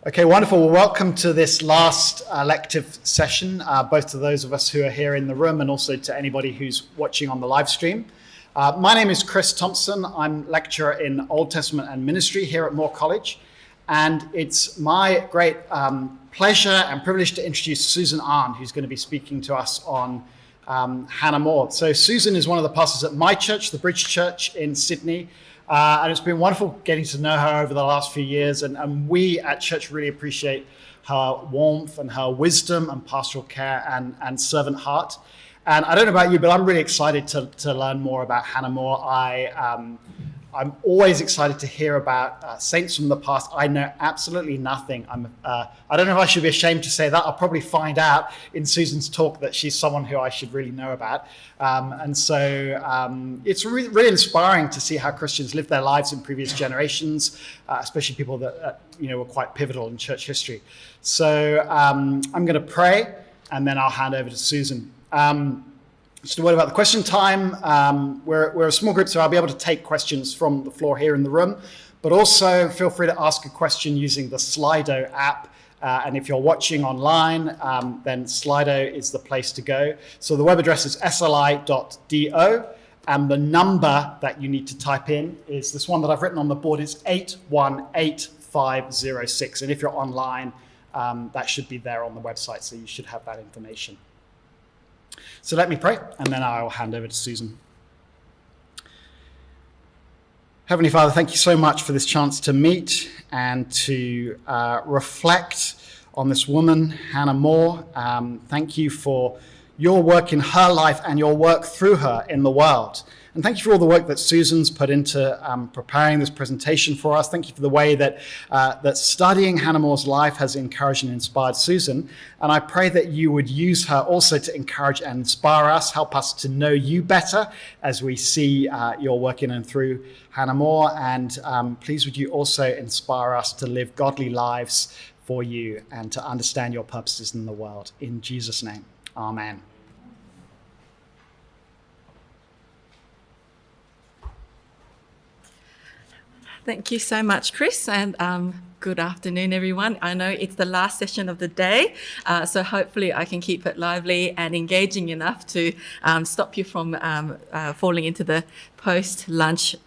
Okay, wonderful. Well, welcome to this last elective session, both to those of us who are here in the room and also to anybody who's watching on the live stream. My name is Chris Thomson. I'm lecturer in Old Testament and ministry here at Moore College. And it's my great pleasure and privilege to introduce Susan Arndt, who's going to be speaking to us on Hannah More. So Susan is one of the pastors at my church, the Bridge Church in Sydney. And it's been wonderful getting to know her over the last few years. And we at church really appreciate her warmth and her wisdom and pastoral care and servant heart. And I don't know about you, but I'm really excited to learn more about Hannah More. I'm always excited to hear about saints from the past. I know absolutely nothing. I don't know if I should be ashamed to say that. I'll probably find out in Susan's talk that she's someone who I should really know about. And so it's really inspiring to see how Christians live their lives in previous generations, especially people that were quite pivotal in church history. So I'm going to pray, and then I'll hand over to Susan. Just a word about the question time. We're a small group, so I'll be able to take questions from the floor here in the room, but also feel free to ask a question using the Slido app. And if you're watching online, then Slido is the place to go. So the web address is sli.do, and the number that you need to type in is this one that I've written on the board. It's 818506. And if you're online, that should be there on the website, so you should have that information. So let me pray, and then I'll hand over to Susan. Heavenly Father, thank you so much for this chance to meet and to reflect on this woman, Hannah More. Thank you for your work in her life and your work through her in the world. And thank you for all the work that Susan's put into preparing this presentation for us. Thank you for the way that studying Hannah More's life has encouraged and inspired Susan. And I pray that you would use her also to encourage and inspire us, help us to know you better as we see your work in and through Hannah More. And please would you also inspire us to live godly lives for you and to understand your purposes in the world. In Jesus' name, amen. Thank you so much, Chris, and good afternoon, everyone. I know it's the last session of the day, so hopefully I can keep it lively and engaging enough to stop you from falling into the post-lunch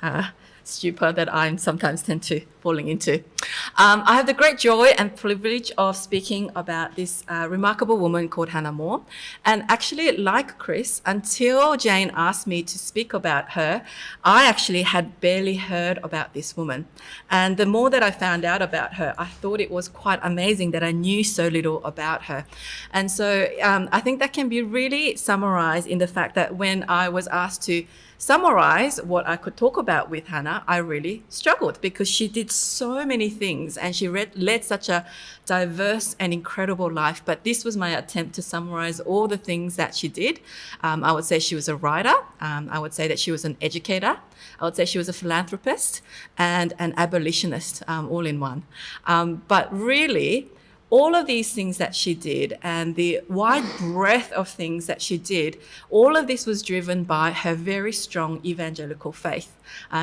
stupor that I sometimes tend to falling into. I have the great joy and privilege of speaking about this remarkable woman called Hannah More. And actually, like Chris, until Jane asked me to speak about her, I actually had barely heard about this woman. And the more that I found out about her, I thought it was quite amazing that I knew so little about her. And so I think that can be really summarized in the fact that when I was asked to summarize what I could talk about with Hannah, I really struggled because she did so many things and she led such a diverse and incredible life. But this was my attempt to summarize all the things that she did. I would say she was a writer. I would say that she was an educator. I would say she was a philanthropist and an abolitionist, all in one. But really, all of these things that she did and the wide breadth of things that she did, all of this was driven by her very strong evangelical faith.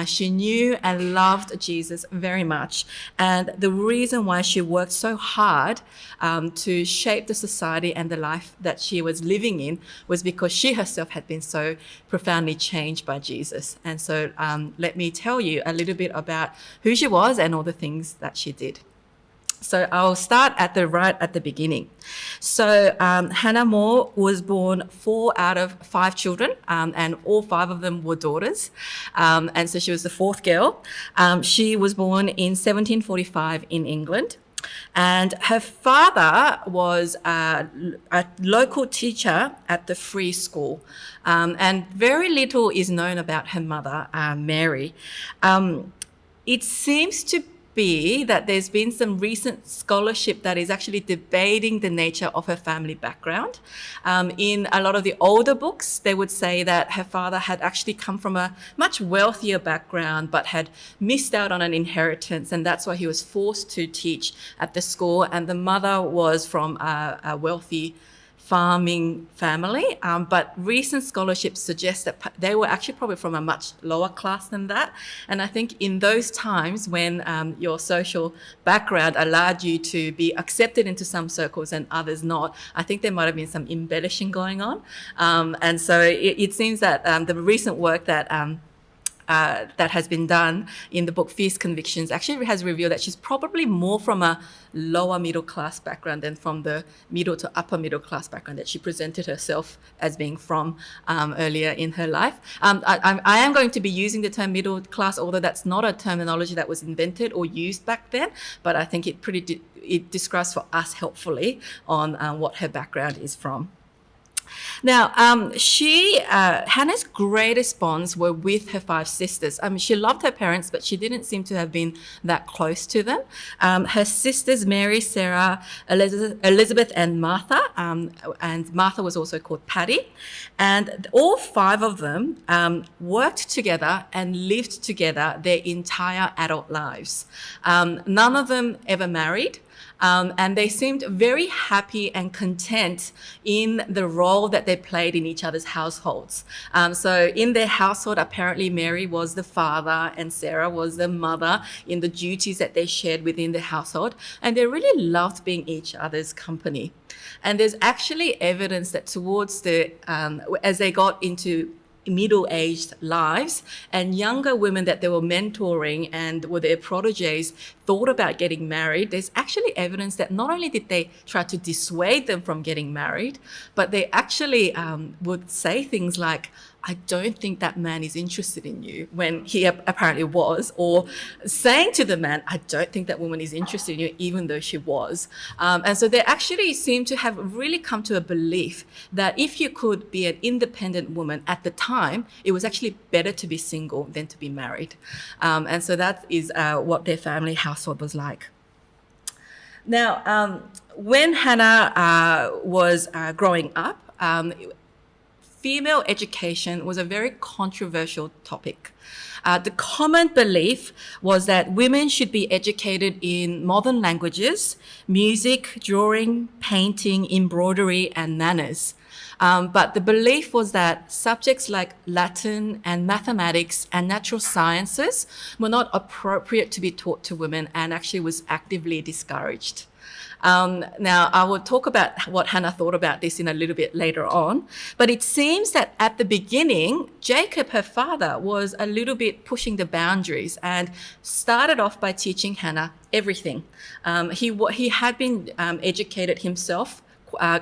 She knew and loved Jesus very much. And the reason why she worked so hard to shape the society and the life that she was living in was because she herself had been so profoundly changed by Jesus. And so let me tell you a little bit about who she was and all the things that she did. So I'll start right at the beginning. So Hannah More was born 4 out of 5 children, and all 5 of them were daughters. And so she was the 4th girl. She was born in 1745 in England. And her father was a local teacher at the free school. And very little is known about her mother, Mary. It seems to be that there's been some recent scholarship that is actually debating the nature of her family background. In a lot of the older books, they would say that her father had actually come from a much wealthier background but had missed out on an inheritance, and that's why he was forced to teach at the school, and the mother was from a wealthy farming family, but recent scholarship suggests that they were actually probably from a much lower class than that. And I think in those times when your social background allowed you to be accepted into some circles and others not, I think there might have been some embellishing going on. And so it seems that the recent work that has been done in the book Fierce Convictions actually has revealed that she's probably more from a lower middle class background than from the middle to upper middle class background that she presented herself as being from earlier in her life. I am going to be using the term middle class, although that's not a terminology that was invented or used back then, but I think it describes for us helpfully on what her background is from. Now, Hannah's greatest bonds were with her 5 sisters. She loved her parents, but she didn't seem to have been that close to them. Her sisters, Mary, Sarah, Elizabeth, and Martha, and Martha was also called Patty. And all 5 of them worked together and lived together their entire adult lives. None of them ever married. And they seemed very happy and content in the role that they played in each other's households. So in their household, apparently Mary was the father and Sarah was the mother in the duties that they shared within the household. And they really loved being each other's company. And there's actually evidence that towards as they got into middle-aged lives, and younger women that they were mentoring and were their proteges thought about getting married, there's actually evidence that not only did they try to dissuade them from getting married, but they actually would say things like, I don't think that man is interested in you, when he apparently was, or saying to the man, I don't think that woman is interested in you, even though she was. And so they actually seem to have really come to a belief that if you could be an independent woman at the time, it was actually better to be single than to be married. And so that is what their family household was like. Now, when Hannah was growing up, female education was a very controversial topic. The common belief was that women should be educated in modern languages, music, drawing, painting, embroidery, and manners. But the belief was that subjects like Latin and mathematics and natural sciences were not appropriate to be taught to women and actually was actively discouraged. Now, I will talk about what Hannah thought about this in a little bit later on, but it seems that at the beginning, Jacob, her father, was a little bit pushing the boundaries and started off by teaching Hannah everything. He had been educated himself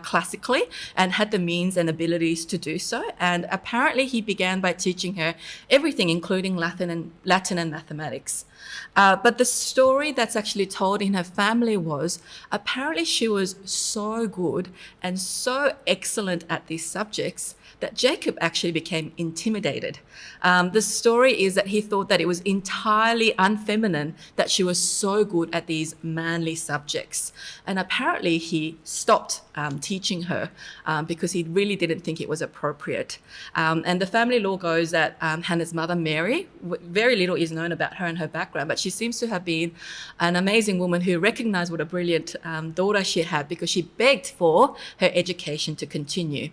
classically and had the means and abilities to do so. And apparently he began by teaching her everything, including Latin and mathematics. But the story that's actually told in her family was apparently she was so good and so excellent at these subjects that Jacob actually became intimidated. The story is that he thought that it was entirely unfeminine that she was so good at these manly subjects. And apparently he stopped teaching her because he really didn't think it was appropriate. And the family law goes that Hannah's mother, Mary, very little is known about her and her background, but she seems to have been an amazing woman who recognized what a brilliant daughter she had because she begged for her education to continue.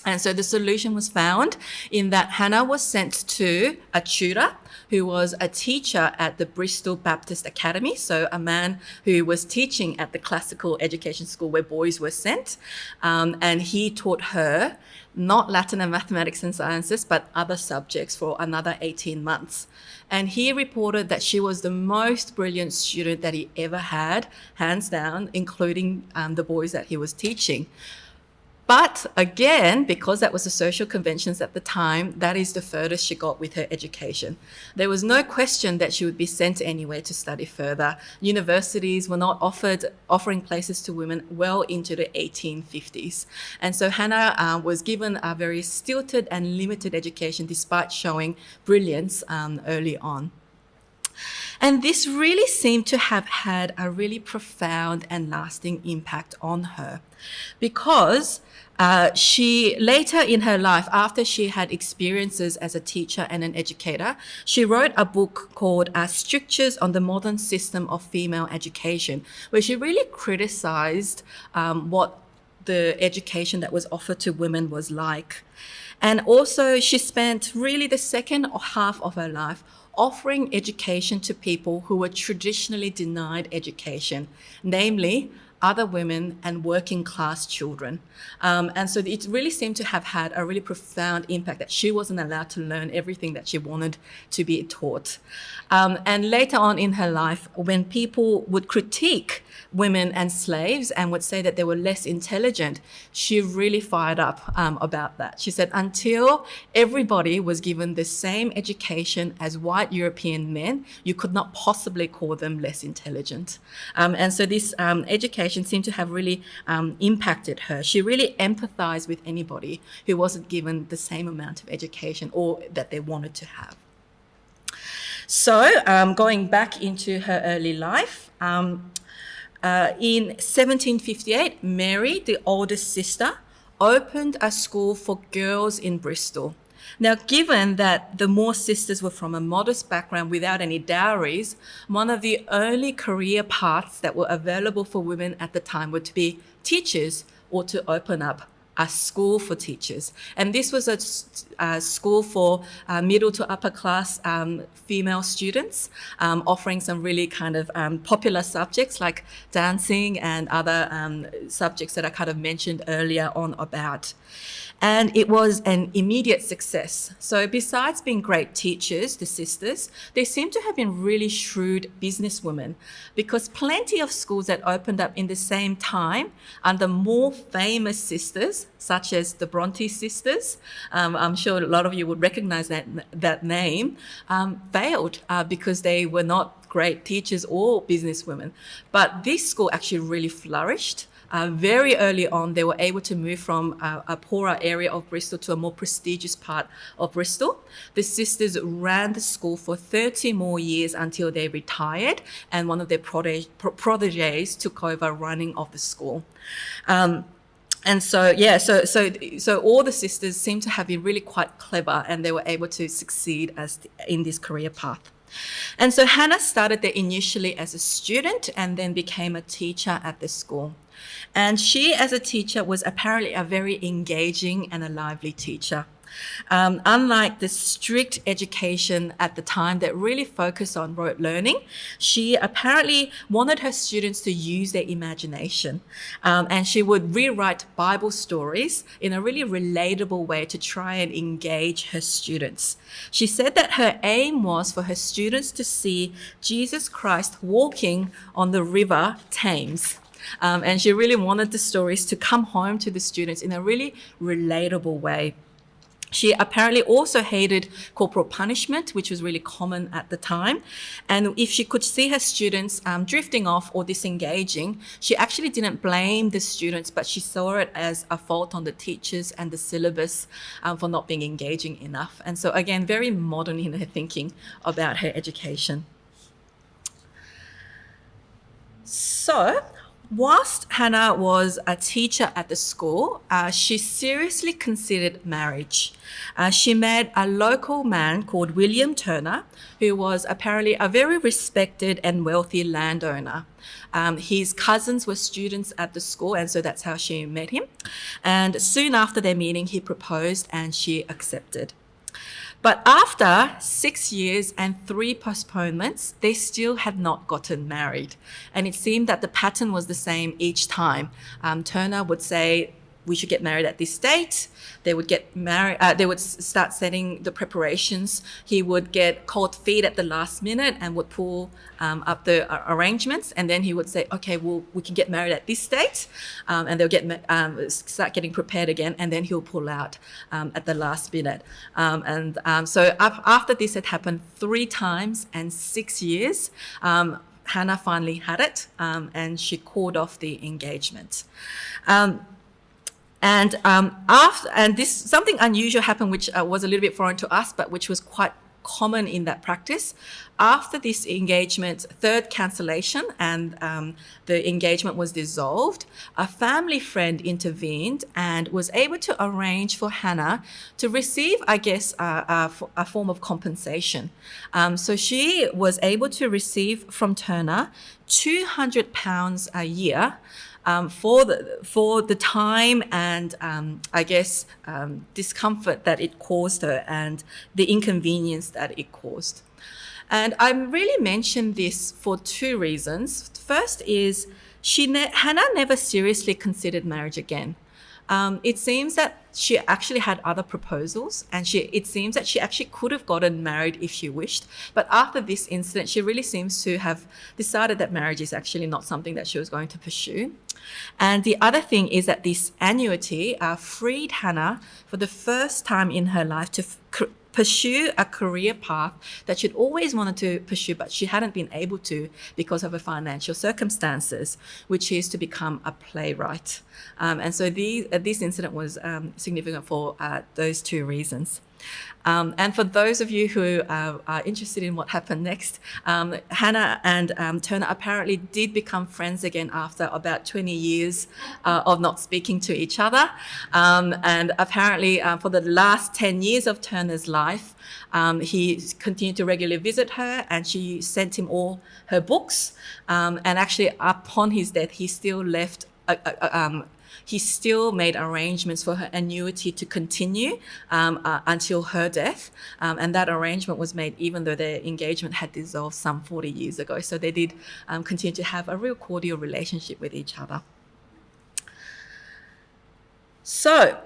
And so the solution was found in that Hannah was sent to a tutor who was a teacher at the Bristol Baptist Academy, so a man who was teaching at the classical education school where boys were sent. And he taught her not Latin and mathematics and sciences, but other subjects for another 18 months. And he reported that she was the most brilliant student that he ever had, hands down, including the boys that he was teaching. But again, because that was the social conventions at the time, that is the furthest she got with her education. There was no question that she would be sent anywhere to study further. Universities were not offering places to women well into the 1850s. And so Hannah was given a very stilted and limited education despite showing brilliance early on. And this really seemed to have had a really profound and lasting impact on her because she later in her life, after she had experiences as a teacher and an educator, she wrote a book called Strictures on the Modern System of Female Education, where she really criticized what the education that was offered to women was like. And also she spent really the second half of her life offering education to people who were traditionally denied education, namely other women and working class children. And so it really seemed to have had a really profound impact that she wasn't allowed to learn everything that she wanted to be taught. And later on in her life, when people would critique women and slaves and would say that they were less intelligent, she really fired up about that. She said, until everybody was given the same education as white European men, you could not possibly call them less intelligent. And so this education seemed to have really impacted her. She really empathized with anybody who wasn't given the same amount of education or that they wanted to have. So going back into her early life, in 1758, Mary, the oldest sister, opened a school for girls in Bristol. Now, given that the Moore sisters were from a modest background without any dowries, one of the only career paths that were available for women at the time were to be teachers or to open up a school for teachers. And this was a school for middle to upper class female students, offering some really kind of popular subjects like dancing and other subjects that I kind of mentioned earlier on about. And it was an immediate success. So besides being great teachers, the sisters, they seem to have been really shrewd businesswomen, because plenty of schools that opened up in the same time under more famous sisters, such as the Bronte sisters, I'm sure a lot of you would recognize that name, failed because they were not great teachers or businesswomen. But this school actually really flourished. Very early on, they were able to move from a poorer area of Bristol to a more prestigious part of Bristol. The sisters ran the school for 30 more years until they retired, and one of their proteges took over running of the school. And so, yeah, so all the sisters seem to have been really quite clever, and they were able to succeed in this career path. And so Hannah started there initially as a student and then became a teacher at the school. And she, as a teacher, was apparently a very engaging and a lively teacher. Unlike the strict education at the time that really focused on rote learning, she apparently wanted her students to use their imagination. And she would rewrite Bible stories in a really relatable way to try and engage her students. She said that her aim was for her students to see Jesus Christ walking on the river Thames. And she really wanted the stories to come home to the students in a really relatable way. She apparently also hated corporal punishment, which was really common at the time. And if she could see her students drifting off or disengaging, she actually didn't blame the students, but she saw it as a fault on the teachers and the syllabus for not being engaging enough. And so again, very modern in her thinking about her education. So, whilst Hannah was a teacher at the school, she seriously considered marriage. She met a local man called William Turner, who was apparently a very respected and wealthy landowner. His cousins were students at the school, and so that's how she met him. And soon after their meeting, he proposed and she accepted. But after 6 years and 3 postponements, they still had not gotten married. And it seemed that the pattern was the same each time. Turner would say, we should get married at this date. They would get married. They would start setting the preparations. He would get cold feet at the last minute and would pull up the arrangements. And then he would say, okay, well, we can get married at this date. And they'll start getting prepared again. And then he'll pull out at the last minute. So after this had happened 3 times and 6 years, Hannah finally had it, and she called off the engagement. And this something unusual happened, which was a little bit foreign to us, but which was quite common in that practice. After this engagement, 3rd cancellation, and the engagement was dissolved, a family friend intervened and was able to arrange for Hannah to receive, I guess, a form of compensation. So she was able to receive from Turner £200 a year, for the time and discomfort that it caused her and the inconvenience that it caused. And I really mention this for two reasons. First is Hannah never seriously considered marriage again. It seems that she actually had other proposals, and it seems that she actually could have gotten married if she wished. But after this incident, she really seems to have decided that marriage is actually not something that she was going to pursue. And the other thing is that this annuity freed Hannah for the first time in her life to pursue a career path that she'd always wanted to pursue, but she hadn't been able to because of her financial circumstances, which is to become a playwright. And so this incident was significant for those two reasons. And for those of you who are interested in what happened next, Hannah and Turner apparently did become friends again after about 20 years of not speaking to each other. And apparently for the last 10 years of Turner's life, he continued to regularly visit her, and she sent him all her books. And actually upon his death, he still left he still made arrangements for her annuity to continue until her death. And that arrangement was made even though their engagement had dissolved some 40 years ago. So they did continue to have a real cordial relationship with each other. So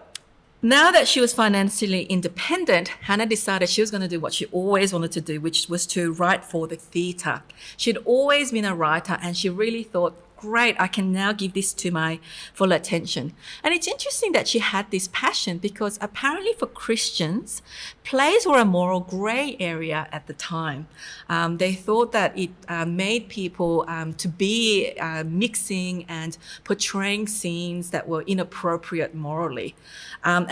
now that she was financially independent, Hannah decided she was going to do what she always wanted to do, which was to write for the theatre. She'd always been a writer, and she really thought, great, I can now give this to my full attention. And it's interesting that she had this passion because apparently for Christians, plays were a moral grey area at the time. They thought that it made people to be mixing and portraying scenes that were inappropriate morally. But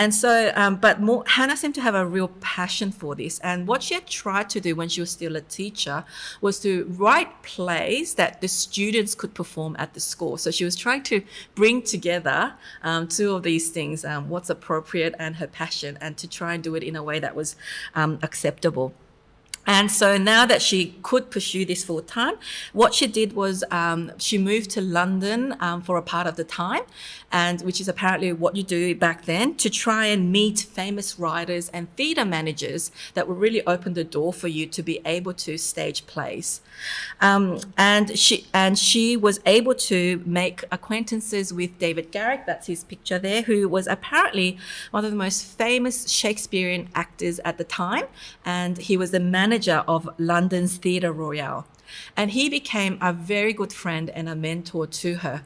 Hannah seemed to have a real passion for this. And what she had tried to do when she was still a teacher was to write plays that the students could perform at the school. So she was trying to bring together two of these things, what's appropriate and her passion, and to try and do it in a way that was acceptable. And so now that she could pursue this full time, what she did was she moved to London for a part of the time, and which is apparently what you do back then, to try and meet famous writers and theatre managers that would really open the door for you to be able to stage plays. And she was able to make acquaintances with David Garrick, that's his picture there, who was apparently one of the most famous Shakespearean actors at the time, and he was the manager of London's Theatre Royal. And he became a very good friend and a mentor to her.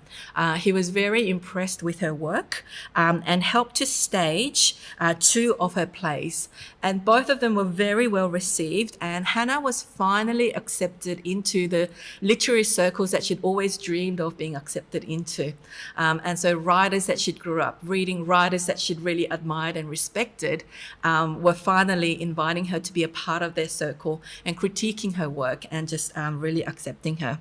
He was very impressed with her work and helped to stage two of her plays. And both of them were very well received. And Hannah was finally accepted into the literary circles that she'd always dreamed of being accepted into. And so writers that she'd grew up reading, writers that she'd really admired and respected, were finally inviting her to be a part of their circle and critiquing her work and just really accepting her.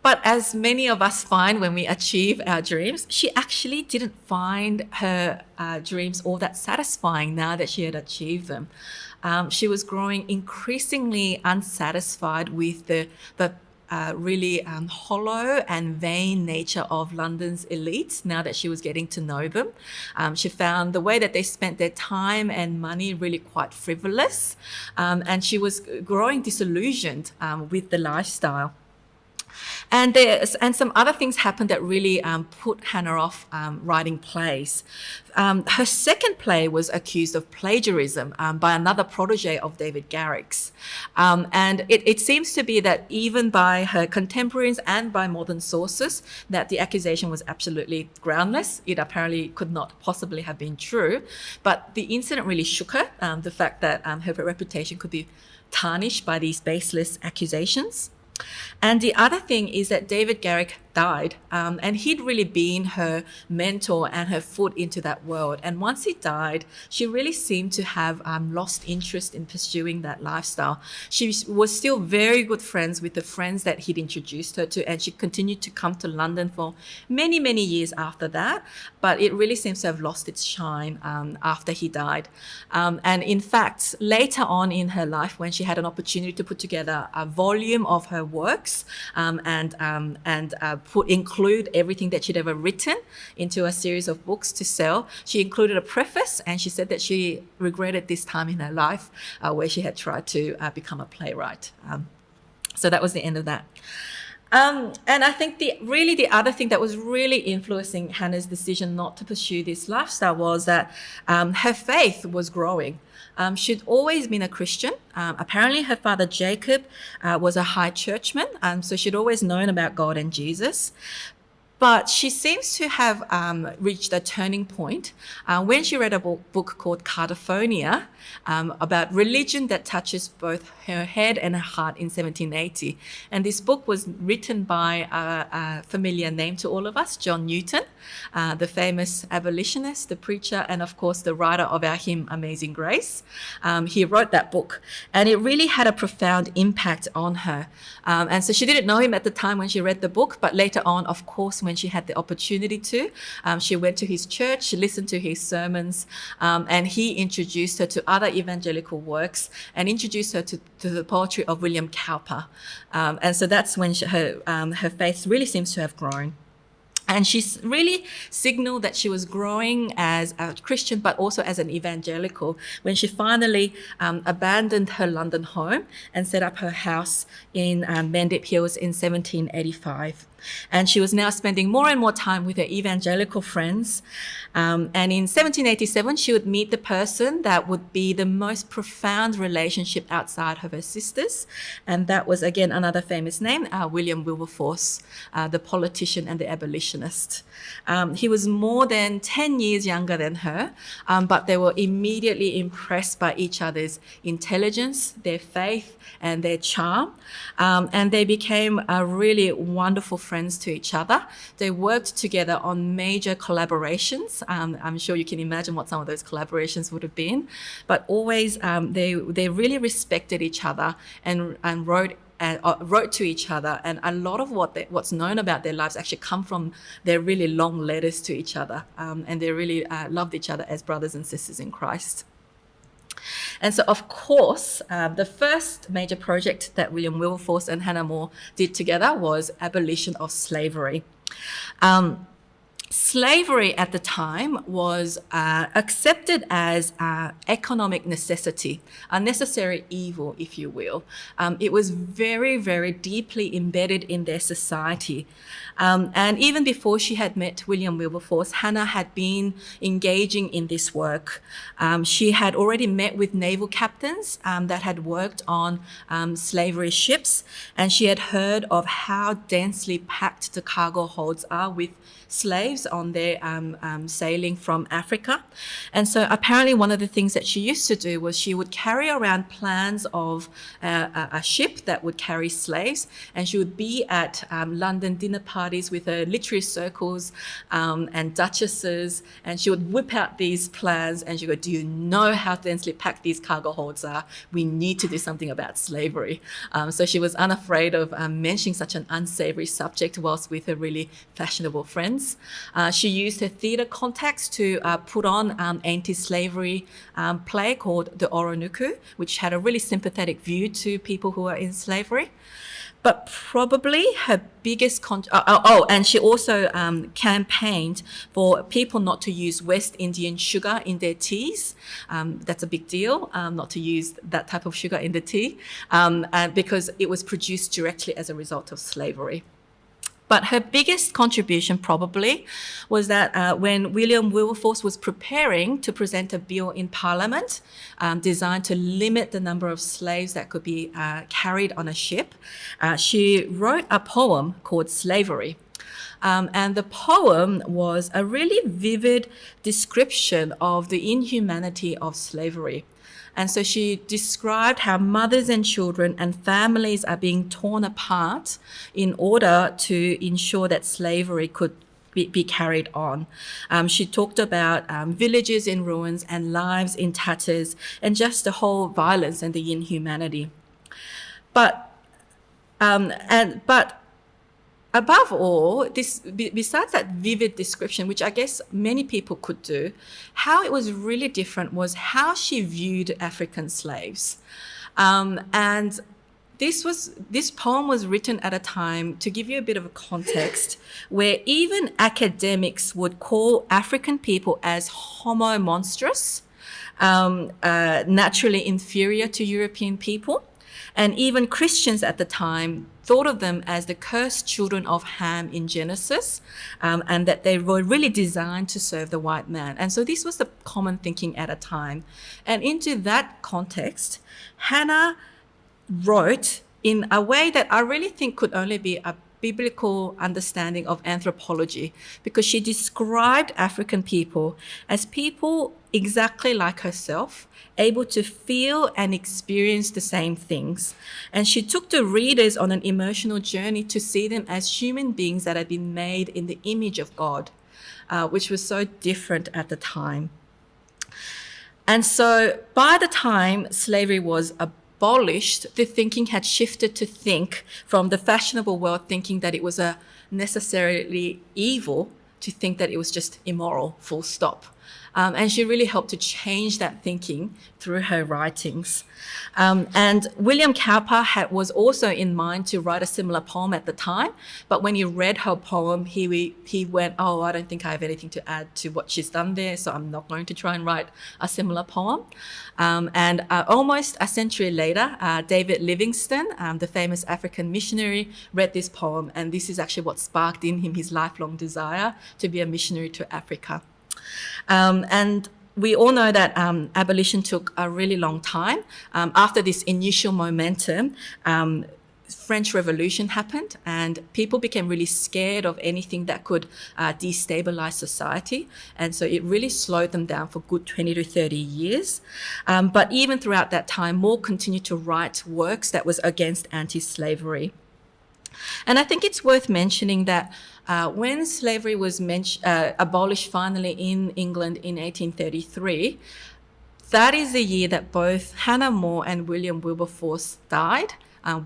But as many of us find when we achieve our dreams, she actually didn't find her dreams all that satisfying now that she had achieved them. She was growing increasingly unsatisfied with the really hollow and vain nature of London's elite now that she was getting to know them. She found the way that they spent their time and money really quite frivolous, and she was growing disillusioned with the lifestyle. And some other things happened that really put Hannah off writing plays. Her second play was accused of plagiarism by another protege of David Garrick's. And it seems to be that even by her contemporaries and by modern sources, that the accusation was absolutely groundless. It apparently could not possibly have been true. But the incident really shook her, the fact that her reputation could be tarnished by these baseless accusations. And the other thing is that David Garrick died, and he'd really been her mentor and her foot into that world. And once he died, she really seemed to have lost interest in pursuing that lifestyle. She was still very good friends with the friends that he'd introduced her to, and she continued to come to London for many, many years after that. But it really seems to have lost its shine after he died. And in fact, later on in her life, when she had an opportunity to put together a volume of her works and include everything that she'd ever written into a series of books to sell. She included a preface, and she said that she regretted this time in her life where she had tried to become a playwright. So that was the end of that. And I think the other thing that was really influencing Hannah's decision not to pursue this lifestyle was that her faith was growing. She'd always been a Christian. Apparently her father Jacob was a high churchman, so she'd always known about God and Jesus. But she seems to have reached a turning point when she read a book called Cardiphonia about religion that touches both her head and her heart in 1780. And this book was written by a familiar name to all of us, John Newton, the famous abolitionist, the preacher, and of course the writer of our hymn Amazing Grace. He wrote that book, and it really had a profound impact on her. And so she didn't know him at the time when she read the book, but later on, of course, when she had the opportunity to, she went to his church, she listened to his sermons, and he introduced her to other evangelical works and introduced her to the poetry of William Cowper. And so that's when her faith really seems to have grown. And she really signaled that she was growing as a Christian, but also as an evangelical, when she finally abandoned her London home and set up her house in Mendip Hills in 1785. And she was now spending more and more time with her evangelical friends. And in 1787, she would meet the person that would be the most profound relationship outside of her sisters. And that was, again, another famous name, William Wilberforce, the politician and the abolitionist. He was more than 10 years younger than her, but they were immediately impressed by each other's intelligence, their faith, and their charm. And they became really wonderful friends to each other. They worked together on major collaborations. I'm sure you can imagine what some of those collaborations would have been, but always they really respected each other and wrote to each other, and a lot of what's known about their lives actually come from their really long letters to each other, and they really loved each other as brothers and sisters in Christ. And so, of course, the first major project that William Wilberforce and Hannah Moore did together was Abolition of Slavery. Slavery at the time was accepted as economic necessity, a necessary evil, if you will. It was very, very deeply embedded in their society. And even before she had met William Wilberforce, Hannah had been engaging in this work. She had already met with naval captains that had worked on slavery ships, and she had heard of how densely packed the cargo holds are with slaves on their sailing from Africa. And so apparently one of the things that she used to do was she would carry around plans of a ship that would carry slaves, and she would be at London dinner parties with her literary circles and duchesses, and she would whip out these plans and she would go, "Do you know how densely packed these cargo holds are? We need to do something about slavery." So she was unafraid of mentioning such an unsavory subject whilst with her really fashionable friends. She used her theatre contacts to put on anti-slavery play called The Oronuku, which had a really sympathetic view to people who are in slavery. But probably her biggest and she also campaigned for people not to use West Indian sugar in their teas. That's a big deal, not to use that type of sugar in the tea, because it was produced directly as a result of slavery. But her biggest contribution probably was that when William Wilberforce was preparing to present a bill in Parliament designed to limit the number of slaves that could be carried on a ship, she wrote a poem called Slavery. And the poem was a really vivid description of the inhumanity of slavery. And so she described how mothers and children and families are being torn apart in order to ensure that slavery could be carried on. She talked about villages in ruins and lives in tatters and just the whole violence and the inhumanity. But above all, besides that vivid description, which I guess many people could do, how it was really different was how she viewed African slaves. And this poem was written at a time, to give you a bit of a context, where even academics would call African people as homo monstrous, naturally inferior to European people. And even Christians at the time thought of them as the cursed children of Ham in Genesis, and that they were really designed to serve the white man. And so this was the common thinking at a time. And into that context, Hannah wrote in a way that I really think could only be a biblical understanding of anthropology, because she described African people as people exactly like herself, able to feel and experience the same things. And she took the readers on an emotional journey to see them as human beings that had been made in the image of God, which was so different at the time. And so by the time slavery was abolished, the thinking had shifted to think from the fashionable world thinking that it was a necessarily evil to think that it was just immoral, full stop. And she really helped to change that thinking through her writings. And William Cowper was also in mind to write a similar poem at the time, but when he read her poem, he went, oh, I don't think I have anything to add to what she's done there, so I'm not going to try and write a similar poem. And almost a century later, David Livingstone, the famous African missionary, read this poem, and this is actually what sparked in him his lifelong desire to be a missionary to Africa. And we all know that abolition took a really long time. After this initial momentum, French Revolution happened, and people became really scared of anything that could destabilize society. And so it really slowed them down for good 20 to 30 years. But even throughout that time, Moore continued to write works that was against anti-slavery. And I think it's worth mentioning that when slavery was abolished finally in England in 1833, that is the year that both Hannah More and William Wilberforce died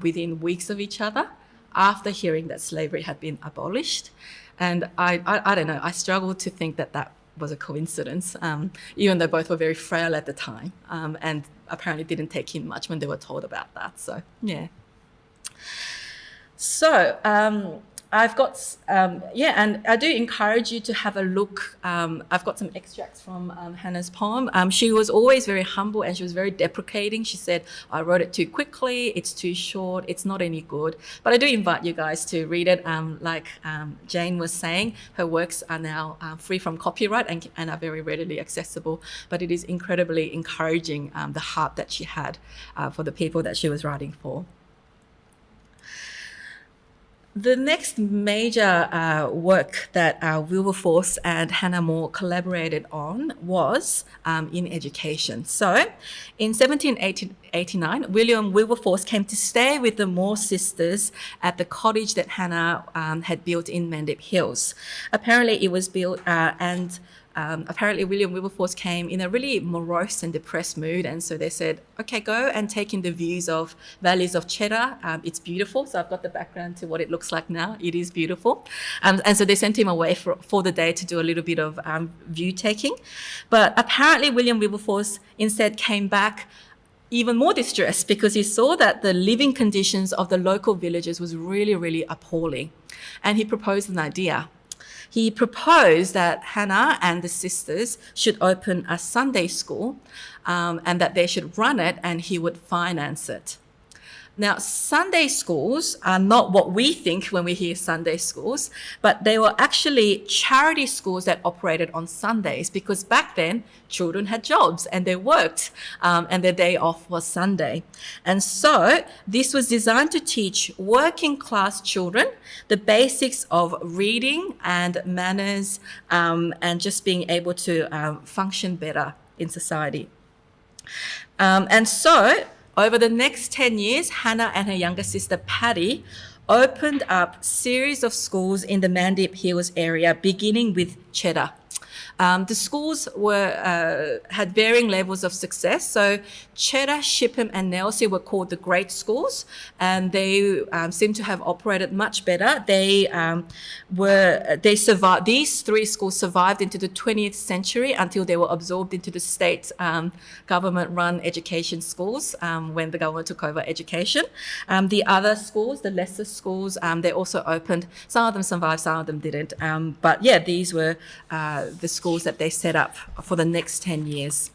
within weeks of each other after hearing that slavery had been abolished. And I don't know, I struggle to think that that was a coincidence, even though both were very frail at the time and apparently didn't take in much when they were told about that. So, yeah. So I've got, and I do encourage you to have a look. I've got some extracts from Hannah's poem. She was always very humble and she was very deprecating. She said, I wrote it too quickly, it's too short, it's not any good. But I do invite you guys to read it. Like Jane was saying, her works are now free from copyright and are very readily accessible. But it is incredibly encouraging, the heart that she had for the people that she was writing for. The next major work that Wilberforce and Hannah More collaborated on was in education. So in 1789, William Wilberforce came to stay with the Moore sisters at the cottage that Hannah had built in Mandip Hills. Apparently it was built apparently William Wilberforce came in a really morose and depressed mood, and so they said, okay, go and take in the views of valleys of Cheddar. It's beautiful. So I've got the background to what it looks like now. It is beautiful. And so they sent him away for the day to do a little bit of view taking. But apparently William Wilberforce instead came back even more distressed because he saw that the living conditions of the local villagers was really, really appalling. And he proposed an idea. He proposed that Hannah and the sisters should open a Sunday school and that they should run it and he would finance it. Now, Sunday schools are not what we think when we hear Sunday schools, but they were actually charity schools that operated on Sundays because back then children had jobs and they worked and their day off was Sunday. And so this was designed to teach working class children the basics of reading and manners and just being able to function better in society. And so over the next 10 years, Hannah and her younger sister Patty opened up a series of schools in the Mandip Hills area, beginning with Cheddar. The schools had varying levels of success. So Cheddar, Shipham and Nailsea were called the great schools, and they seem to have operated much better. They survived. These three schools survived into the 20th century until they were absorbed into the state government-run education schools when the government took over education. The other schools, the lesser schools, they also opened. Some of them survived, some of them didn't. But yeah, these were the schools that they set up for the next 10 years.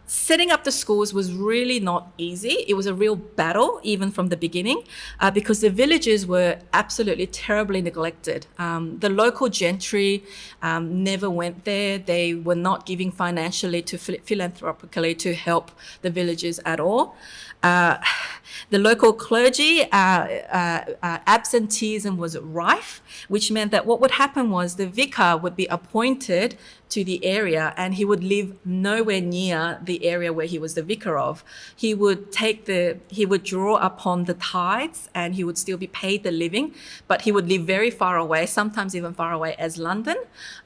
Setting up the schools was really not easy. It was a real battle, even from the beginning, because the villages were absolutely terribly neglected. The local gentry never went there. They were not giving financially to philanthropically to help the villages at all. The local clergy, absenteeism was rife, which meant that what would happen was the vicar would be appointed to the area and he would live nowhere near the area where he was the vicar of. He would draw upon the tithes and he would still be paid the living, but he would live very far away, sometimes even far away as London,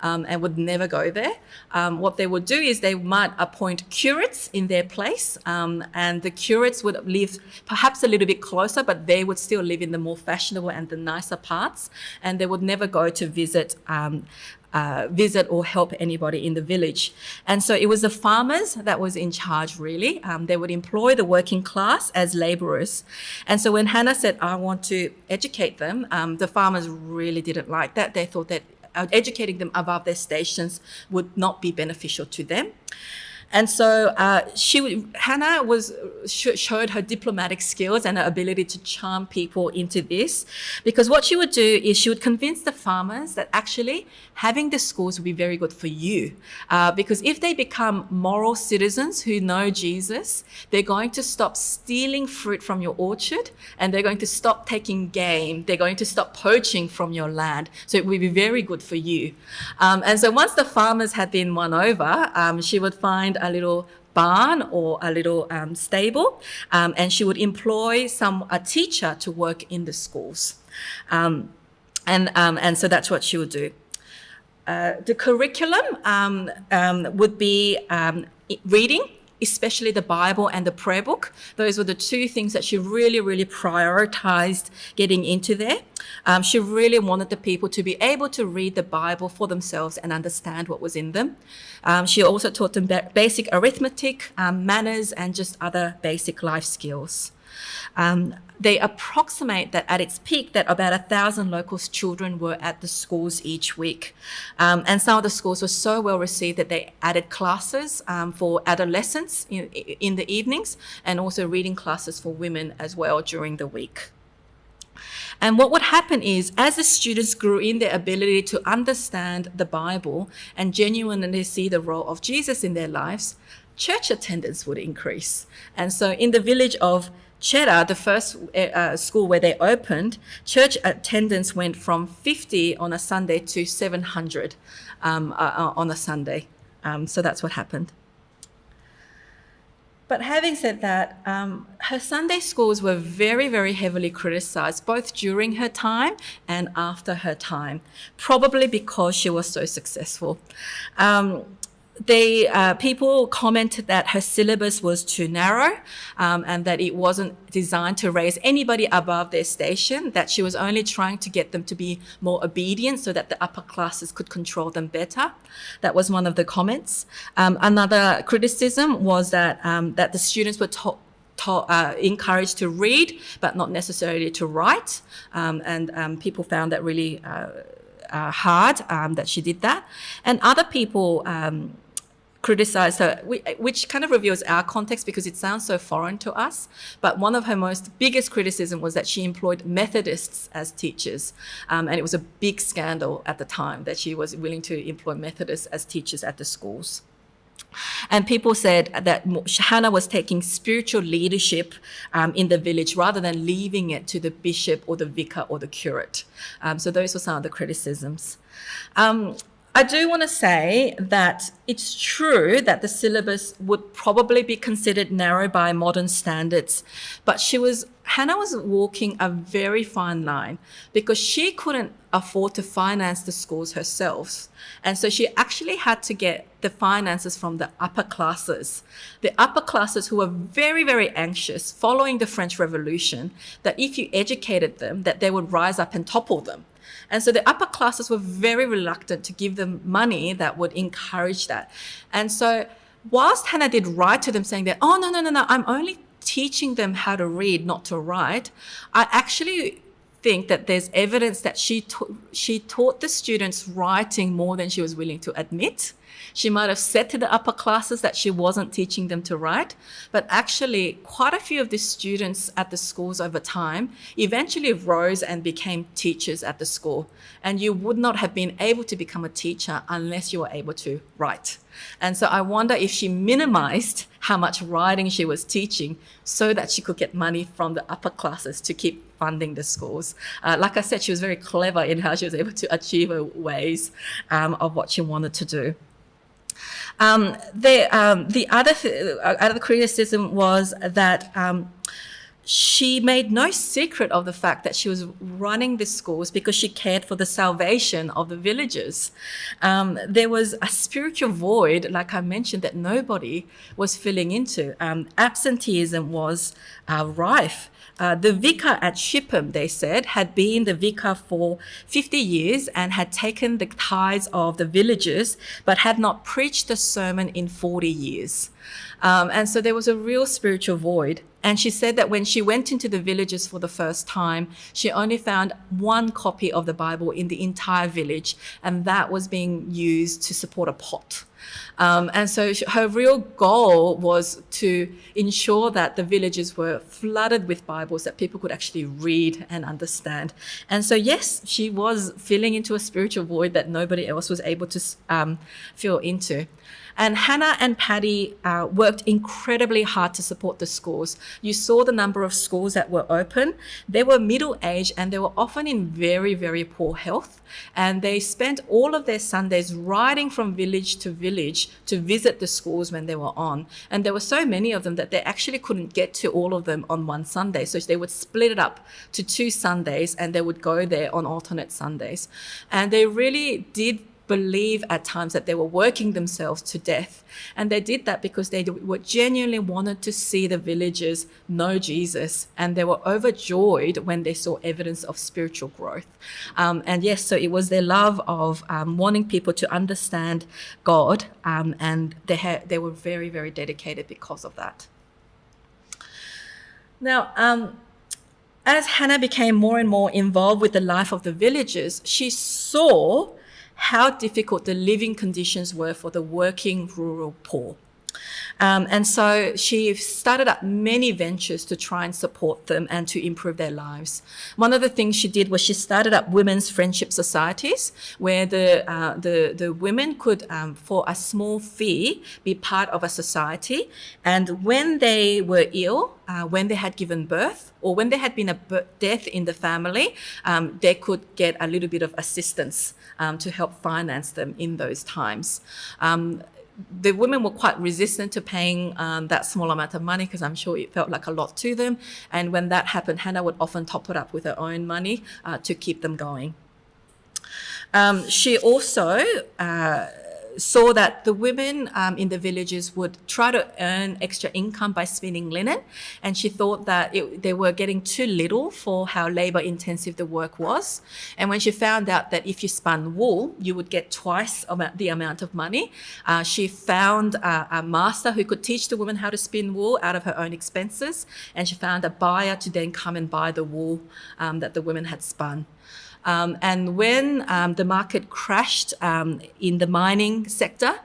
and would never go there. What they would do is they might appoint curates in their place, and the curates would live perhaps a little bit closer, but they would still live in the more fashionable and the nicer parts, and they would never go to visit or help anybody in the village. And so it was the farmers that was in charge, really. They would employ the working class as labourers. And so when Hannah said, I want to educate them, the farmers really didn't like that. They thought that educating them above their stations would not be beneficial to them. And so Hannah showed her diplomatic skills and her ability to charm people into this, because what she would do is she would convince the farmers that actually having the schools would be very good for you, because if they become moral citizens who know Jesus, they're going to stop stealing fruit from your orchard and they're going to stop taking game. They're going to stop poaching from your land. So it would be very good for you. And so once the farmers had been won over, she would find a little barn or a little stable, and she would employ a teacher to work in the schools. And so that's what she would do. The curriculum would be reading, especially the Bible and the prayer book. Those were the two things that she really, really prioritized getting into there. She really wanted the people to be able to read the Bible for themselves and understand what was in them. She also taught them basic arithmetic, manners, and just other basic life skills. They approximate that at its peak that about 1,000 local children were at the schools each week. And some of the schools were so well received that they added classes for adolescents in the evenings, and also reading classes for women as well during the week. And what would happen is, as the students grew in their ability to understand the Bible and genuinely see the role of Jesus in their lives, church attendance would increase. And so in the village of Cheddar, the first school where they opened, church attendance went from 50 on a Sunday to 700 on a Sunday. So that's what happened. But having said that, her Sunday schools were very, very heavily criticised, both during her time and after her time, probably because she was so successful. People commented that her syllabus was too narrow, and that it wasn't designed to raise anybody above their station, that she was only trying to get them to be more obedient so that the upper classes could control them better. That was one of the comments. Another criticism was that the students were encouraged to read, but not necessarily to write, and people found that really hard that she did that. And other people criticized her, which kind of reveals our context because it sounds so foreign to us. But one of her biggest criticism was that she employed Methodists as teachers. And it was a big scandal at the time that she was willing to employ Methodists as teachers at the schools. And people said that Hannah was taking spiritual leadership in the village rather than leaving it to the bishop or the vicar or the curate. So those were some of the criticisms. I do want to say that it's true that the syllabus would probably be considered narrow by modern standards, but Hannah was walking a very fine line because she couldn't afford to finance the schools herself. And so she actually had to get the finances from the upper classes. The upper classes who were very, very anxious following the French Revolution that if you educated them, that they would rise up and topple them. And so the upper classes were very reluctant to give them money that would encourage that. And so whilst Hannah did write to them saying that, oh, no, I'm only teaching them how to read, not to write, I actually think that there's evidence that she taught the students writing more than she was willing to admit. She might have said to the upper classes that she wasn't teaching them to write, but actually quite a few of the students at the schools over time eventually rose and became teachers at the school. And you would not have been able to become a teacher unless you were able to write. And so I wonder if she minimized how much writing she was teaching so that she could get money from the upper classes to keep funding the schools. Like I said, she was very clever in how she was able to achieve her ways of what she wanted to do. The other criticism was that she made no secret of the fact that she was running the schools because she cared for the salvation of the villagers. There was a spiritual void, like I mentioned, that nobody was filling into. Absenteeism was rife. The vicar at Shipham, they said, had been the vicar for 50 years and had taken the tithes of the villagers, but had not preached a sermon in 40 years. And so there was a real spiritual void. And she said that when she went into the villages for the first time, she only found one copy of the Bible in the entire village, and that was being used to support a pot. And so her real goal was to ensure that the villages were flooded with Bibles that people could actually read and understand. And so, yes, she was filling into a spiritual void that nobody else was able to fill into. And Hannah and Paddy worked incredibly hard to support the schools. You saw the number of schools that were open. They were middle-aged and they were often in very, very poor health. And they spent all of their Sundays riding from village to village to visit the schools when they were on. And there were so many of them that they actually couldn't get to all of them on one Sunday. So they would split it up to 2 Sundays and they would go there on alternate Sundays. And they really did believe at times that they were working themselves to death. And they did that because they were genuinely wanted to see the villagers know Jesus, and they were overjoyed when they saw evidence of spiritual growth. And yes, so it was their love of wanting people to understand God, and they were very, very dedicated because of that. Now, as Hannah became more and more involved with the life of the villagers, she saw how difficult the living conditions were for the working rural poor. And so she started up many ventures to try and support them and to improve their lives. One of the things she did was she started up women's friendship societies where the women could, for a small fee, be part of a society. And when they were ill, when they had given birth, or when there had been a death in the family, they could get a little bit of assistance to help finance them in those times. The women were quite resistant to paying that small amount of money because I'm sure it felt like a lot to them. And when that happened, Hannah would often top it up with her own money to keep them going. She also saw that the women in the villages would try to earn extra income by spinning linen, and she thought that they were getting too little for how labor intensive the work was. And when she found out that if you spun wool, you would get twice the amount of money, she found a master who could teach the women how to spin wool out of her own expenses, and she found a buyer to then come and buy the wool that the women had spun. And when the market crashed in the mining sector,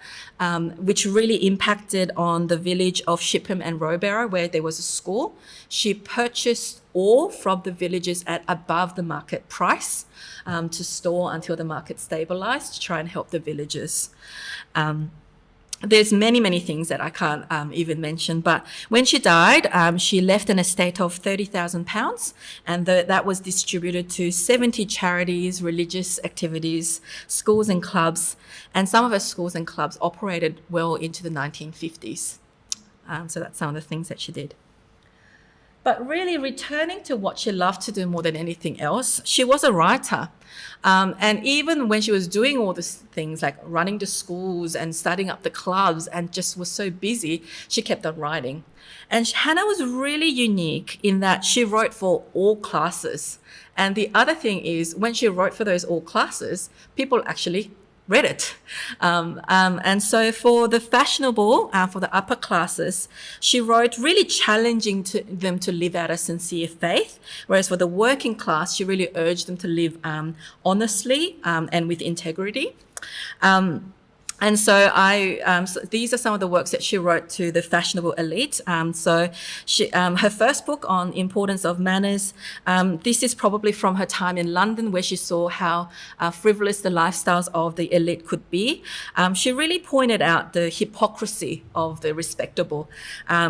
which really impacted on the village of Shipham and Rowberrow, where there was a school, she purchased ore from the villagers at above the market price to store until the market stabilised to try and help the villagers. there's many things that I can't even mention, but when she died, she left an estate of £30,000, and that was distributed to 70 charities, religious activities, schools and clubs, and some of her schools and clubs operated well into the 1950s. So that's some of the things that she did. But really, returning to what she loved to do more than anything else, she was a writer. And even when she was doing all these things like running the schools and starting up the clubs and just was so busy, she kept on writing. And Hannah was really unique in that she wrote for all classes. And the other thing is, when she wrote for those all classes, people actually read it. And so for the fashionable, for the upper classes, she wrote really challenging them to live out a sincere faith, whereas for the working class, she really urged them to live honestly and with integrity. And so so these are some of the works that she wrote to the fashionable elite. So her first book on importance of manners, this is probably from her time in London, where she saw how frivolous the lifestyles of the elite could be. She really pointed out the hypocrisy of the respectable.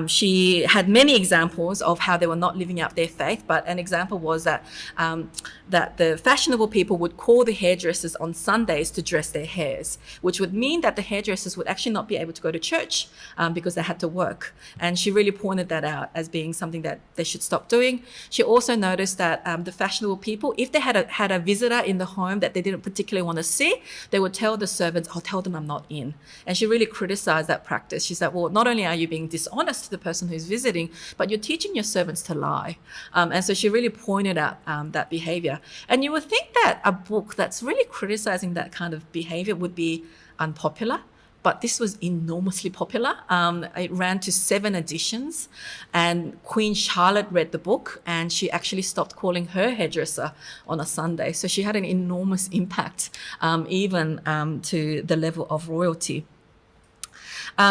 She had many examples of how they were not living out their faith, but an example was that the fashionable people would call the hairdressers on Sundays to dress their hairs, which would mean that the hairdressers would actually not be able to go to church because they had to work. And she really pointed that out as being something that they should stop doing. She also noticed that the fashionable people, if they had a visitor in the home that they didn't particularly want to see, they would tell the servants, "I'll tell them I'm not in." And she really criticized that practice. She said, well, not only are you being dishonest to the person who's visiting, but you're teaching your servants to lie. And so she really pointed out that behavior. And you would think that a book that's really criticizing that kind of behavior would be unpopular, but this was enormously popular. It ran to 7 editions, and Queen Charlotte read the book, and she actually stopped calling her hairdresser on a Sunday. So she had an enormous impact, even to the level of royalty.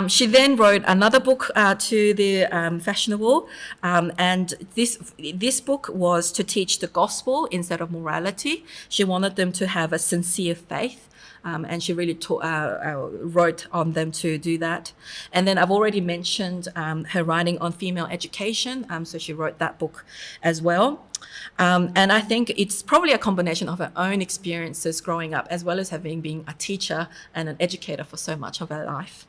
She then wrote another book to the fashionable, and this book was to teach the gospel instead of morality. She wanted them to have a sincere faith. And she really wrote on them to do that. And then I've already mentioned her writing on female education, so she wrote that book as well. And I think it's probably a combination of her own experiences growing up, as well as having been a teacher and an educator for so much of her life.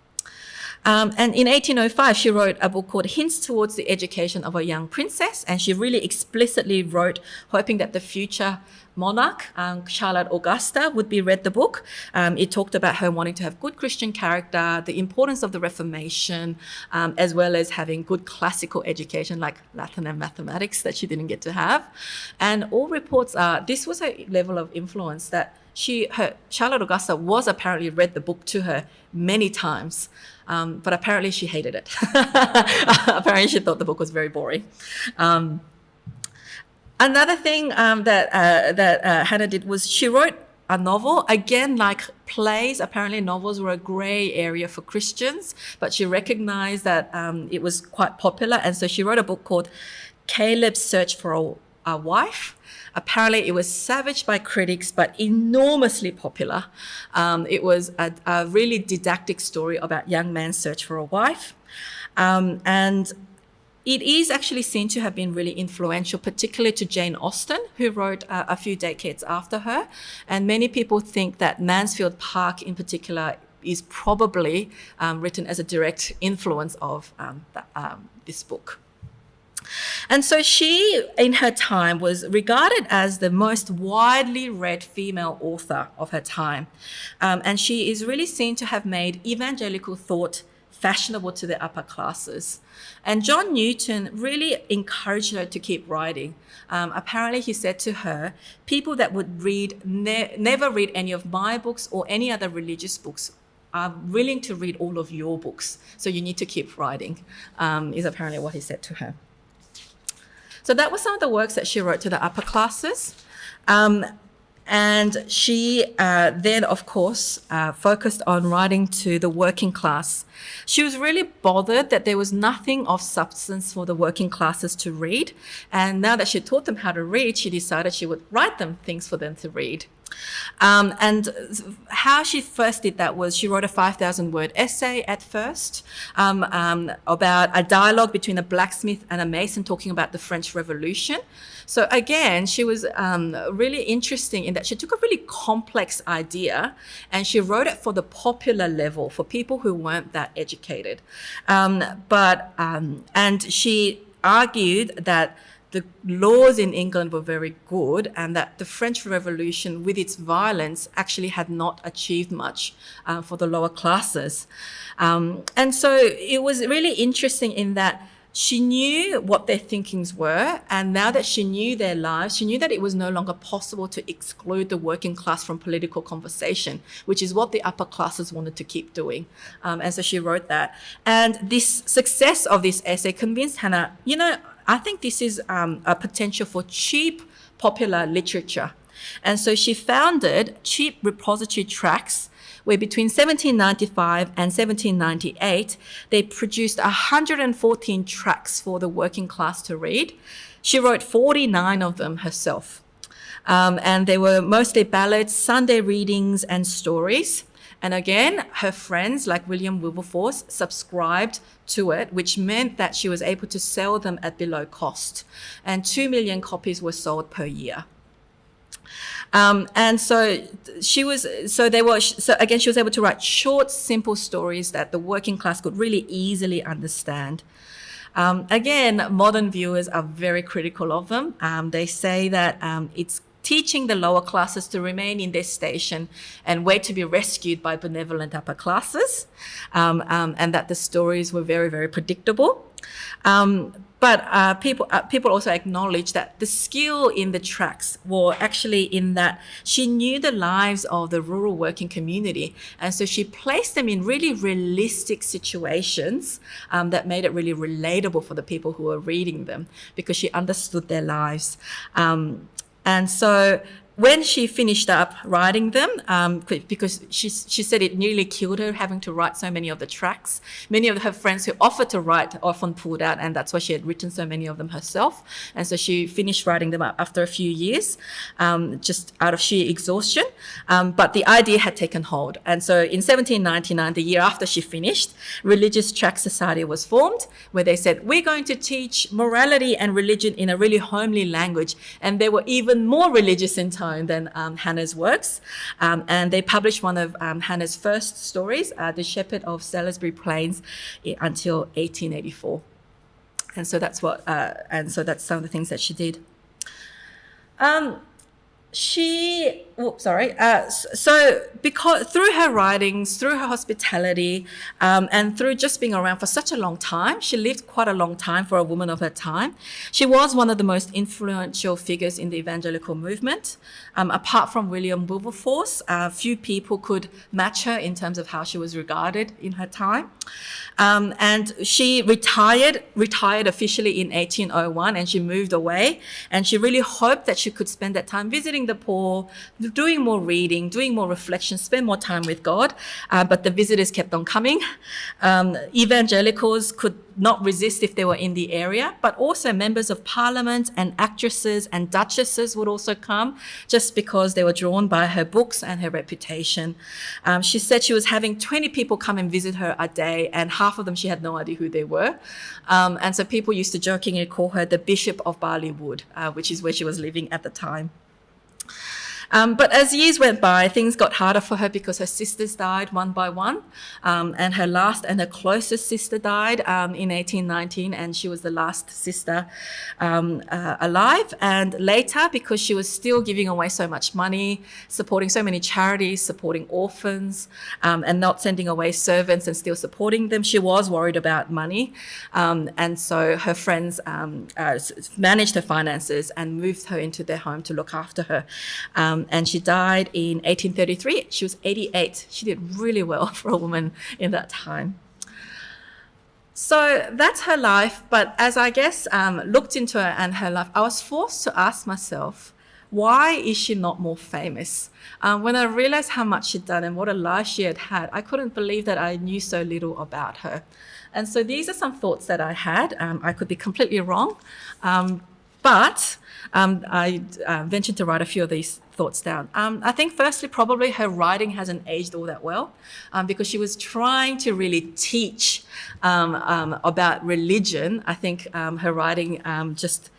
And in 1805, she wrote a book called Hints Towards the Education of a Young Princess, and she really explicitly wrote, hoping that the future monarch, Charlotte Augusta, would be read the book. It talked about her wanting to have good Christian character, the importance of the Reformation, as well as having good classical education like Latin and mathematics that she didn't get to have. And all reports are, this was a level of influence that Charlotte Augusta was apparently read the book to her many times. But apparently she hated it. Apparently she thought the book was very boring. Another thing that Hannah did was she wrote a novel. Again, like plays, apparently novels were a grey area for Christians, but she recognized that it was quite popular. And so she wrote a book called Caleb's Search for a Wife. Apparently, it was savaged by critics, but enormously popular. It was a really didactic story about young man's search for a wife. And it is actually seen to have been really influential, particularly to Jane Austen, who wrote a few decades after her. And many people think that Mansfield Park in particular is probably written as a direct influence of this book. And so she, in her time, was regarded as the most widely read female author of her time. And she is really seen to have made evangelical thought fashionable to the upper classes. And John Newton really encouraged her to keep writing. Apparently, he said to her, people that would never read any of my books or any other religious books are willing to read all of your books. So you need to keep writing, is apparently what he said to her. So that was some of the works that she wrote to the upper classes. And she then, of course, focused on writing to the working class. She was really bothered that there was nothing of substance for the working classes to read. And now that she taught them how to read, she decided she would write them things for them to read. And how she first did that was she wrote a 5,000-word essay at first about a dialogue between a blacksmith and a mason talking about the French Revolution. So again, she was really interesting in that she took a really complex idea and she wrote it for the popular level, for people who weren't that educated. And she argued that the laws in England were very good and that the French Revolution, with its violence, actually had not achieved much for the lower classes. And so it was really interesting in that she knew what their thinkings were, and now that she knew their lives, she knew that it was no longer possible to exclude the working class from political conversation, which is what the upper classes wanted to keep doing. And so she wrote that. And this success of this essay convinced Hannah, you know, I think this is a potential for cheap popular literature. And so she founded Cheap Repository Tracts, where between 1795 and 1798, they produced 114 tracts for the working class to read. She wrote 49 of them herself. And they were mostly ballads, Sunday readings, and stories. And again, her friends like William Wilberforce subscribed to it, which meant that she was able to sell them at below cost. And 2 million copies were sold per year. And so she was able to write short, simple stories that the working class could really easily understand. Again, modern viewers are very critical of them. They say that it's teaching the lower classes to remain in their station and wait to be rescued by benevolent upper classes, and that the stories were very, very predictable. But people also acknowledge that the skill in the tracts were actually in that she knew the lives of the rural working community. And so she placed them in really realistic situations that made it really relatable for the people who were reading them because she understood their lives. And so when she finished up writing them, because she said it nearly killed her having to write so many of the tracts, many of her friends who offered to write often pulled out, and that's why she had written so many of them herself. And so she finished writing them up after a few years, just out of sheer exhaustion. But the idea had taken hold. And so in 1799, the year after she finished, Religious Tract Society was formed, where they said, we're going to teach morality and religion in a really homely language. And they were even more religious in tone than Hannah's works. And they published one of Hannah's first stories, The Shepherd of Salisbury Plains, until 1884. And so that's some of the things that she did. So because through her writings, through her hospitality, and through just being around for such a long time, she lived quite a long time for a woman of her time. She was one of the most influential figures in the evangelical movement. Apart from William Wilberforce, few people could match her in terms of how she was regarded in her time. And she retired officially in 1801, and she moved away. And she really hoped that she could spend that time visiting the poor, doing more reading, doing more reflection, spend more time with God. But the visitors kept on coming. Evangelicals could not resist if they were in the area, but also members of parliament and actresses and duchesses would also come just because they were drawn by her books and her reputation. She said she was having 20 people come and visit her a day, and half of them she had no idea who they were. And so people used to jokingly call her the Bishop of Barley Wood, which is where she was living at the time. But as years went by, things got harder for her because her sisters died one by one. And her last and her closest sister died in 1819, and she was the last sister alive. And later, because she was still giving away so much money, supporting so many charities, supporting orphans, and not sending away servants and still supporting them, she was worried about money. And so her friends managed her finances and moved her into their home to look after her. And she died in 1833. She was 88. She did really well for a woman in that time. So that's her life. But as I guess looked into her and her life, I was forced to ask myself, why is she not more famous? When I realized how much she'd done and what a life she had had, I couldn't believe that I knew so little about her. And so these are some thoughts that I had. I could be completely wrong. But I ventured to write a few of these thoughts down. I think firstly, probably her writing hasn't aged all that well, because she was trying to really teach about religion. I think her writing just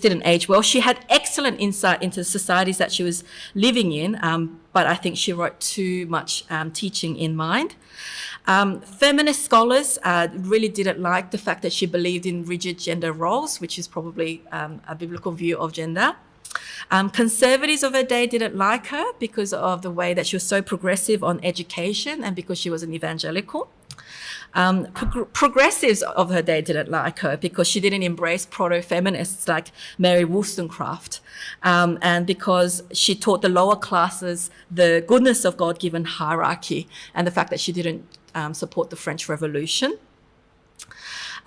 didn't age well. She had excellent insight into the societies that she was living in, but I think she wrote too much teaching in mind. Feminist scholars really didn't like the fact that she believed in rigid gender roles, which is probably a biblical view of gender. Conservatives of her day didn't like her because of the way that she was so progressive on education and because she was an evangelical. Progressives of her day didn't like her because she didn't embrace proto-feminists like Mary Wollstonecraft, and because she taught the lower classes the goodness of God-given hierarchy and the fact that she didn't support the French Revolution.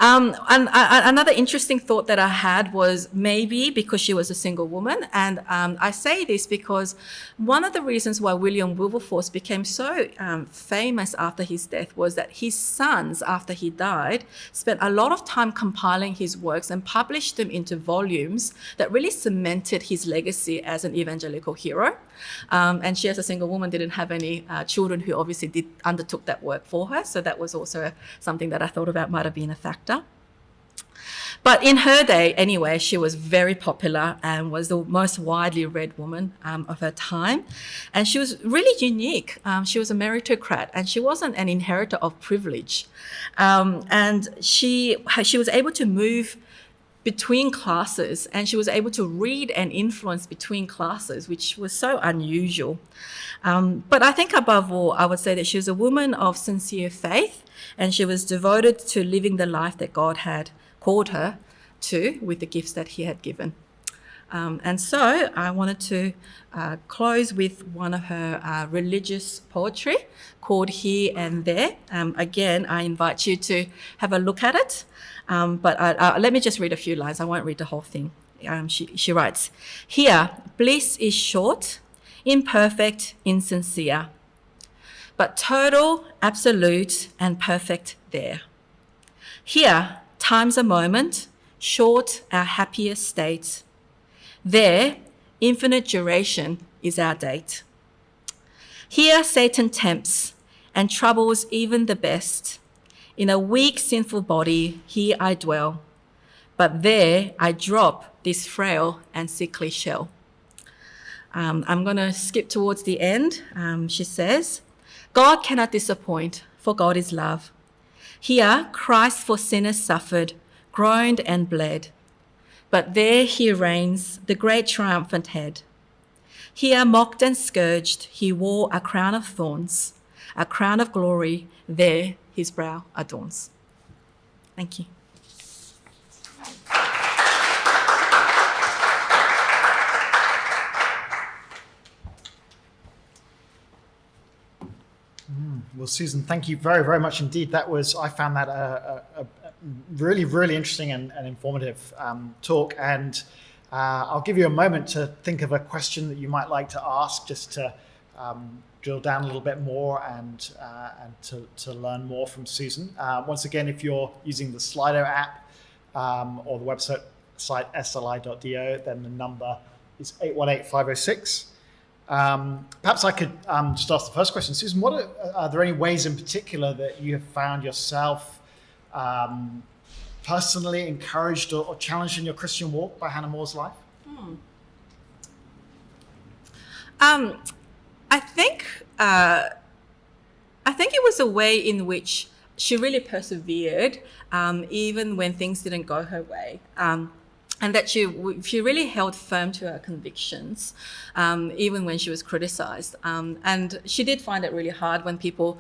And another interesting thought that I had was maybe because she was a single woman, and I say this because one of the reasons why William Wilberforce became so famous after his death was that his sons, after he died, spent a lot of time compiling his works and published them into volumes that really cemented his legacy as an evangelical hero. And she, as a single woman, didn't have any children who obviously undertook that work for her, so that was also something that I thought about might have been a factor. But in her day, anyway, she was very popular and was the most widely read woman of her time. And she was really unique. She was a meritocrat and she wasn't an inheritor of privilege. And she was able to move between classes, and she was able to read and influence between classes, which was so unusual. But I think above all, I would say that she was a woman of sincere faith, and she was devoted to living the life that God had called her to with the gifts that he had given. And so I wanted to close with one of her religious poetry called Here and There. Again, I invite you to have a look at it. But let me just read a few lines. I won't read the whole thing. She writes, "Here, bliss is short, imperfect, insincere, but total, absolute, and perfect there. Here, time's a moment, short, our happiest state. There, infinite duration is our date. Here, Satan tempts and troubles even the best. In a weak, sinful body, here I dwell, but there I drop this frail and sickly shell." I'm going to skip towards the end. She says, "God cannot disappoint, for God is love. Here, Christ for sinners suffered, groaned and bled, but there he reigns, the great triumphant head. Here, mocked and scourged, he wore a crown of thorns, a crown of glory, there his brow adorns." Thank you. Well, Susan, thank you very, very much indeed. I found that a really, really interesting and informative talk. And I'll give you a moment to think of a question that you might like to ask, just to drill down a little bit more and to learn more from Susan. Once again, if you're using the Slido app or the website sli.do, then the number is 818-506. Perhaps I could just ask the first question. Susan, are there any ways in particular that you have found yourself personally encouraged or challenged in your Christian walk by Hannah More's life? I think it was a way in which she really persevered, even when things didn't go her way. And that she really held firm to her convictions, even when she was criticized. And she did find it really hard when people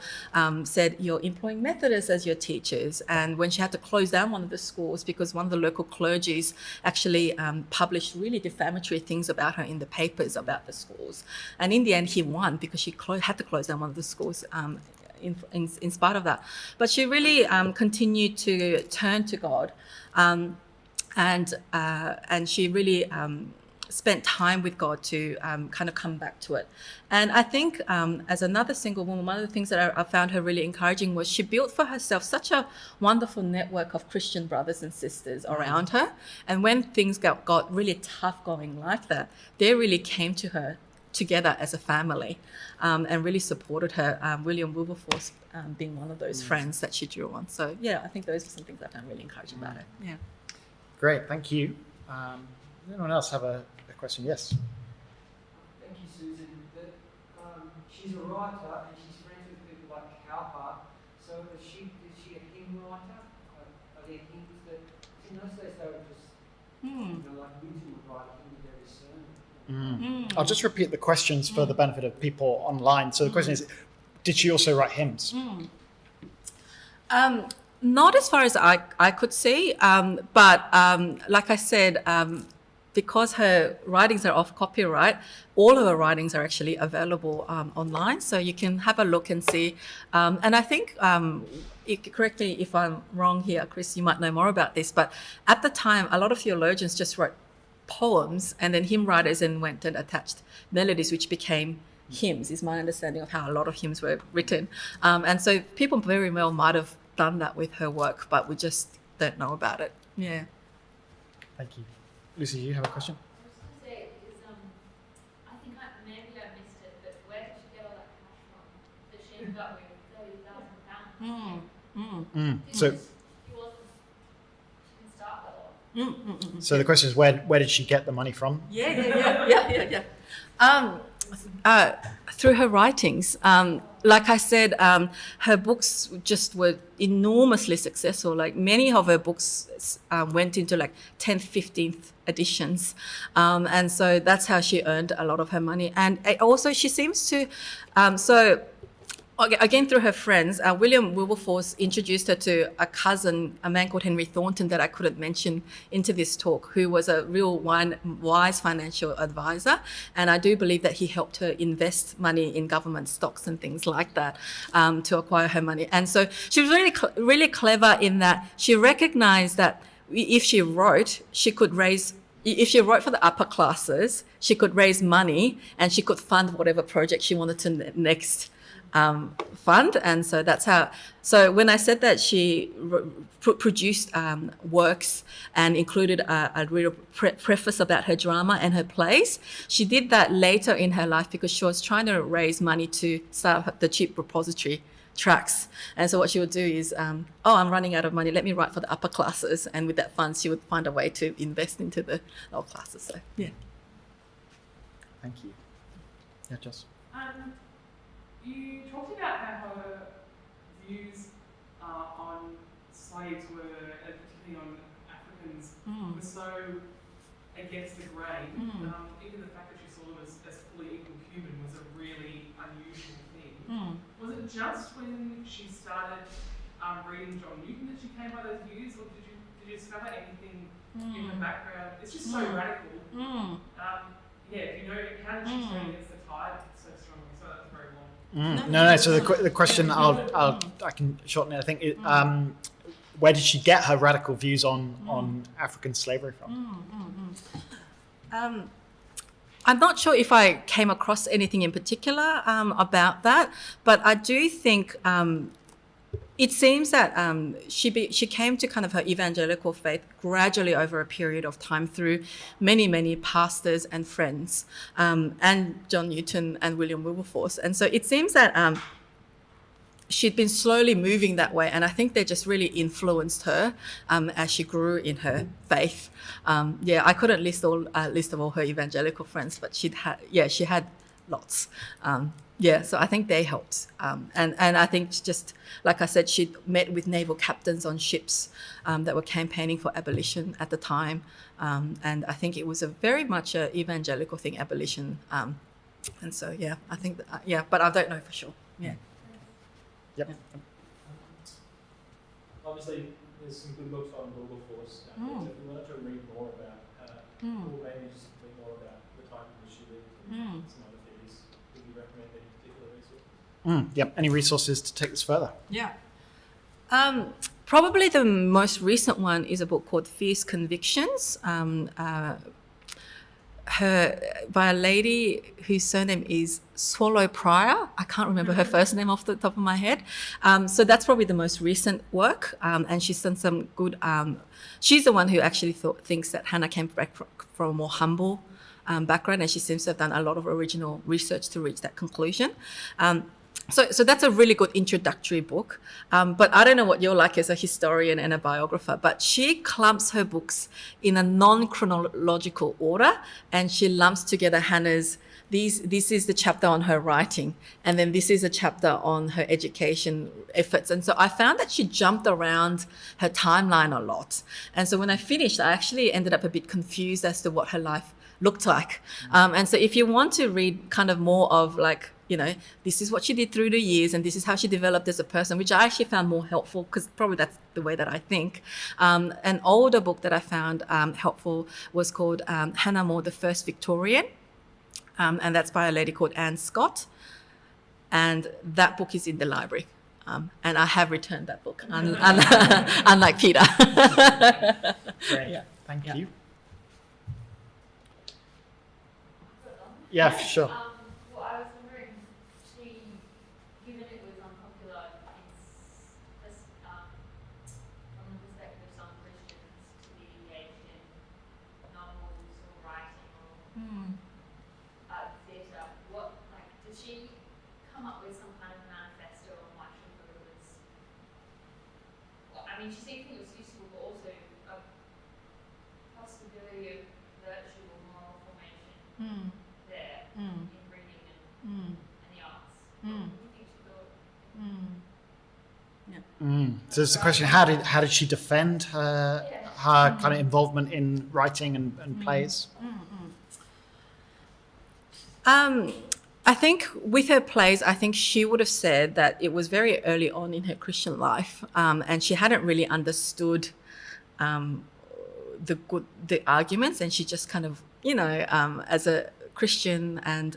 said, "You're employing Methodists as your teachers." And when she had to close down one of the schools because one of the local clergies actually published really defamatory things about her in the papers about the schools. And in the end, he won because she had to close down one of the schools in spite of that. But she really continued to turn to God. And she really spent time with God to kind of come back to it. And I think as another single woman, one of the things that I found her really encouraging was she built for herself such a wonderful network of Christian brothers and sisters around her. And when things got really tough going like that, they really came to her together as a family and really supported her. William Wilberforce being one of those friends that she drew on. So yeah, I think those are some things I found really encouraging about her. Yeah. Great, thank you. Does anyone else have a question? Yes. Thank you, Susan. She's a writer and she's friends with people like Cowper. So is she a hymn writer? Are there hymns that in those days they were just like Newton would write a hymn with every sermon? I'll just repeat the questions for the benefit of people online. So the question is, did she also write hymns? Not as far as I could see, but like I said, because her writings are off copyright, all of her writings are actually available online, so you can have a look and see. And I think, correct me if I'm wrong here, Chris, you might know more about this, but at the time, a lot of theologians just wrote poems, and then hymn writers then went and attached melodies, which became hymns, is my understanding of how a lot of hymns were written. And so people very well might have done that with her work, but we just don't know about it. Yeah. Thank you. Lucy, you have a question? I was going to say, is, I think maybe I missed it, but where did she get all that cash from that she ended up with £30,000? So, She didn't start that all. so the question is, where did she get the money from? Yeah. Through her writings. Like I said, her books just were enormously successful. Like many of her books went into like 10th, 15th editions. And so that's how she earned a lot of her money. And also she seems to, again, through her friends, William Wilberforce introduced her to a cousin, a man called Henry Thornton, that I couldn't mention into this talk, who was a real wise financial advisor. And I do believe that he helped her invest money in government stocks and things like that to acquire her money. And so she was really clever in that she recognized that if she wrote, she could raise. If she wrote for the upper classes, she could raise money and she could fund whatever project she wanted to next fund. And so that's how, so when I said that she produced works and included a real preface about her drama and her plays, she did that later in her life because she was trying to raise money to start up the cheap repository tracts. And so what she would do is, I'm running out of money, let me write for the upper classes, and with that funds she would find a way to invest into the lower classes. So yeah. Thank you. Yeah, Joss. You talked about how her views on slaves were, particularly on Africans, were so against the grain. Even the fact that she saw them as fully equal human was a really unusual thing. Was it just when she started reading John Newton that she came by those views, or did you discover anything in her background? It's just so radical. Do you know, how did she turn against the tide so strongly? So that's very long. No. So the question, I can shorten it. I think, where did she get her radical views on African slavery from? I'm not sure if I came across anything in particular about that, but I do think it seems that she came to kind of her evangelical faith gradually over a period of time through many pastors and friends, and John Newton and William Wilberforce. And so it seems that she'd been slowly moving that way, and I think they just really influenced her as she grew in her faith. I couldn't list of all her evangelical friends, but she had lots. So I think they helped. And I think just, like I said, she met with naval captains on ships that were campaigning for abolition at the time. And I think it was very much an evangelical thing, abolition. And so, I think, but I don't know for sure. Yeah. Yep. Obviously, there's some good books on Wilberforce. So if you wanted to read more about her, or maybe just read more about the time in which she lived and some other figures, would you recommend any particular resource? Yep. Any resources to take this further? Yeah. Probably the most recent one is a book called Fierce Convictions. by a lady whose surname is Swallow Pryor. I can't remember her first name off the top of my head. So that's probably the most recent work, and she's done some good. She's the one who actually thinks that Hannah came back from a more humble background, and she seems to have done a lot of original research to reach that conclusion. So that's a really good introductory book. But I don't know what you're like as a historian and a biographer, but she clumps her books in a non-chronological order, and she lumps together Hannah's, this is the chapter on her writing, and then this is a chapter on her education efforts. And so I found that she jumped around her timeline a lot. And so when I finished, I actually ended up a bit confused as to what her life looked like. And so if you want to read kind of more of like, you know, this is what she did through the years and this is how she developed as a person, which I actually found more helpful because probably that's the way that I think. An older book that I found helpful was called Hannah Moore, the First Victorian. And that's by a lady called Anne Scott. And that book is in the library. And I have returned that book, unlike Peter. Great. Yeah. Thank Yeah. you. Yeah, sure. Well, I was wondering, given it was unpopular from the perspective of some Christians to be engaged in novels or writing or theatre, did she come up with some kind of manifesto on why she thought it was? Well, I mean, she seemed to think it was useful, but also a possibility of virtue or moral formation. There in reading and the arts. What do you think she thought? So it's the question: how did she defend her kind of involvement in writing and plays? I think with her plays, I think she would have said that it was very early on in her Christian life, and she hadn't really understood the arguments, and she just kind of, you know, as a Christian and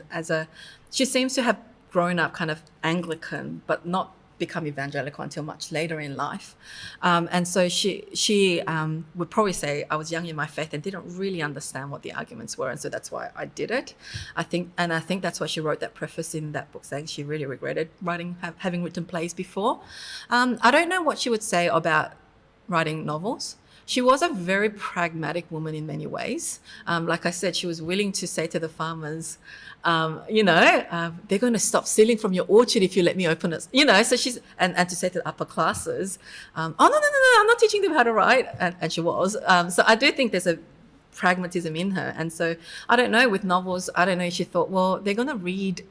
she seems to have grown up kind of Anglican, but not become evangelical until much later in life. And so she would probably say, I was young in my faith and didn't really understand what the arguments were. And so that's why I did it. I think that's why she wrote that preface in that book saying she really regretted having written plays before. I don't know what she would say about writing novels. She was a very pragmatic woman in many ways. Like I said, she was willing to say to the farmers, they're going to stop stealing from your orchard if you let me open it. You know, so she's, and to say to the upper classes, no, I'm not teaching them how to write. And she was. So I do think there's a pragmatism in her. And so I don't know, with novels, I don't know, she thought, well, they're going to read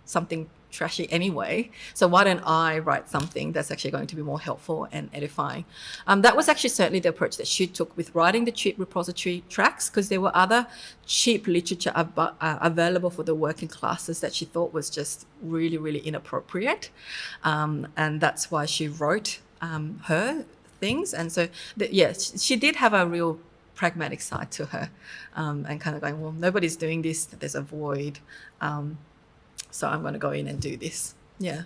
something trashy anyway, so why don't I write something that's actually going to be more helpful and edifying? That was actually certainly the approach that she took with writing the cheap repository tracts, because there were other cheap literature available for the working classes that she thought was just really, really inappropriate, and that's why she wrote her things. And so she did have a real pragmatic side to her, and kind of going, well, nobody's doing this, there's a void, so I'm going to go in and do this. Yeah.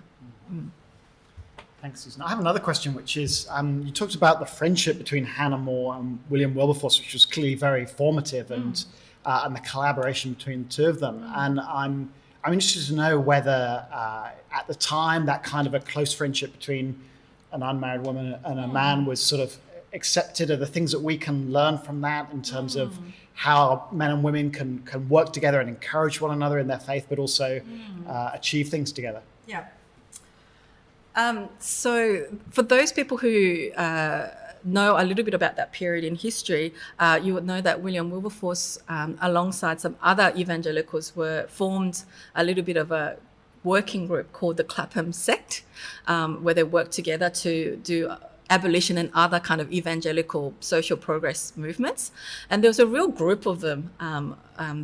Thanks, Susan. I have another question, which is, you talked about the friendship between Hannah Moore and William Wilberforce, which was clearly very formative, and the collaboration between the two of them. And I'm interested to know whether at the time that kind of a close friendship between an unmarried woman and a man was sort of accepted. Are the things that we can learn from that in terms of how men and women can work together and encourage one another in their faith, but also achieve things together? Yeah. So for those people who know a little bit about that period in history, you would know that William Wilberforce, alongside some other evangelicals, formed a little bit of a working group called the Clapham Sect, where they worked together to do abolition and other kind of evangelical social progress movements. And there was a real group of them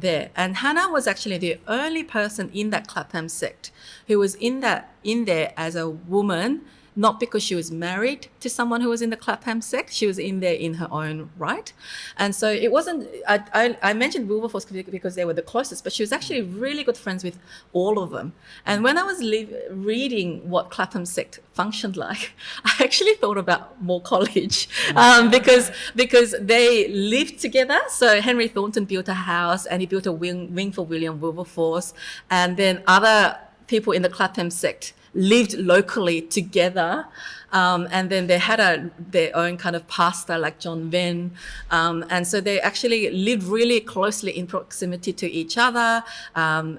there. And Hannah was actually the only person in that Clapham sect who was in there as a woman not because she was married to someone who was in the Clapham sect. She was in there in her own right. And so it wasn't, I mentioned Wilberforce because they were the closest, but she was actually really good friends with all of them. And when I was reading what Clapham sect functioned like, I actually thought about Moore College because they lived together. So Henry Thornton built a house and he built a wing for William Wilberforce, and then other people in the Clapham sect lived locally together, and then they had their own kind of pastor like John Venn, and so they actually lived really closely in proximity to each other.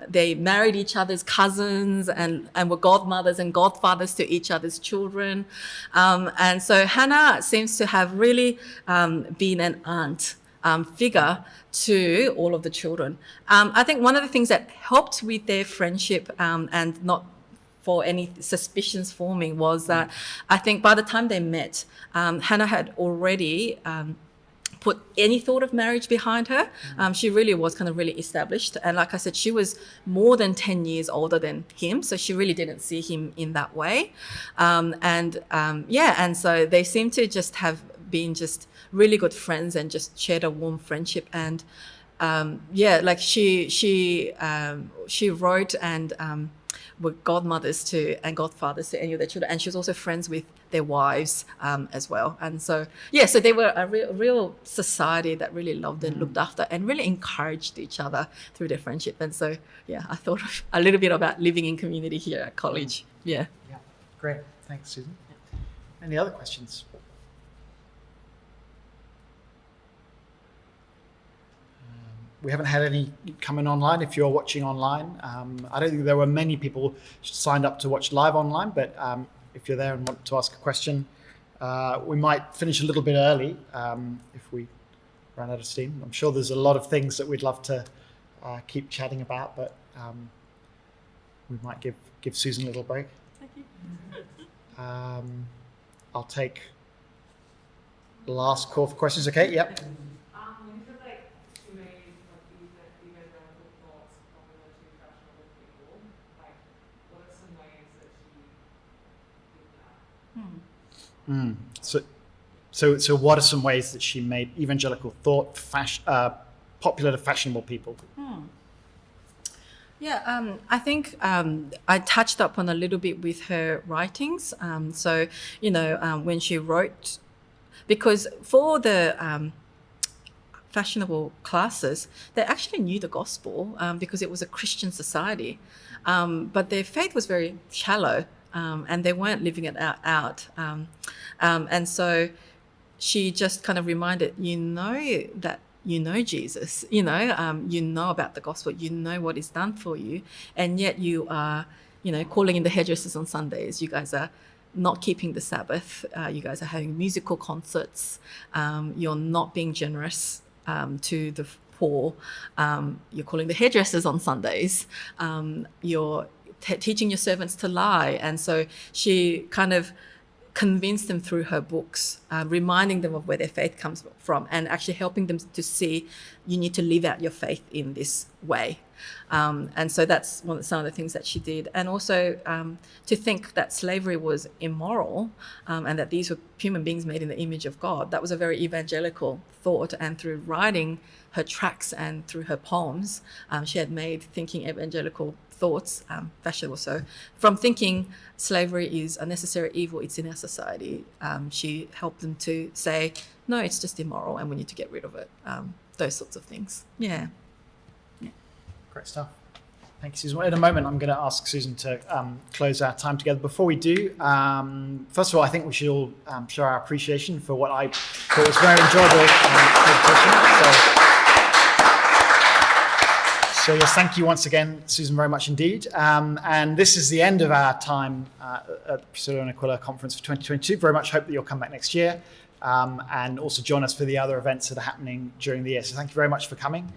They married each other's cousins and were godmothers and godfathers to each other's children, and so Hannah seems to have really been an aunt figure to all of the children. I think one of the things that helped with their friendship and not for any suspicions forming was that I think by the time they met, Hannah had already put any thought of marriage behind her. She really was kind of really established. And like I said, she was more than 10 years older than him. So she really didn't see him in that way. And so they seem to just have been just really good friends and just shared a warm friendship. And like she wrote and were godmothers to and godfathers to any of their children, and she was also friends with their wives as well. And so so they were a real society that really loved and looked after and really encouraged each other through their friendship. And so I thought a little bit about living in community here at college. Yeah, great. Thanks, Susan. Any other questions? We haven't had any coming online. If you're watching online, I don't think there were many people signed up to watch live online, but if you're there and want to ask a question, we might finish a little bit early if we run out of steam. I'm sure there's a lot of things that we'd love to keep chatting about, but we might give Susan a little break. thank you. I'll take the last call for questions. Okay, yep. When you said like she made like evangelical thoughts popular to fashionable people, like what are some ways that she did that? So what are some ways that she made evangelical thought popular to fashionable people? I think I touched up on a little bit with her writings. When she wrote, because for the fashionable classes, they actually knew the gospel because it was a Christian society, but their faith was very shallow and they weren't living it out. And so she just kind of reminded, that you know Jesus, you know about the gospel, you know what is done for you, and yet you are, calling in the hairdressers on Sundays. You guys are not keeping the Sabbath. You guys are having musical concerts. You're not being generous to the poor. You're calling the hairdressers on Sundays. You're teaching your servants to lie. And so she kind of convinced them through her books, reminding them of where their faith comes from and actually helping them to see you need to live out your faith in this way. And so that's some of the things that she did. And also to think that slavery was immoral and that these were human beings made in the image of God. That was a very evangelical thought. And through writing her tracts and through her poems, she had made thinking evangelical thoughts fashionable. So from thinking slavery is a necessary evil, it's in our society, she helped them to say, no, it's just immoral and we need to get rid of it. Those sorts of things. Yeah. Great stuff. Thank you, Susan. In a moment, I'm going to ask Susan to close our time together. Before we do, first of all, I think we should all show our appreciation for what I thought was a very enjoyable presentation. So yes, thank you once again, Susan, very much indeed. And this is the end of our time at the Priscilla Aquila Conference for 2022. Very much hope that you'll come back next year and also join us for the other events that are happening during the year. So thank you very much for coming.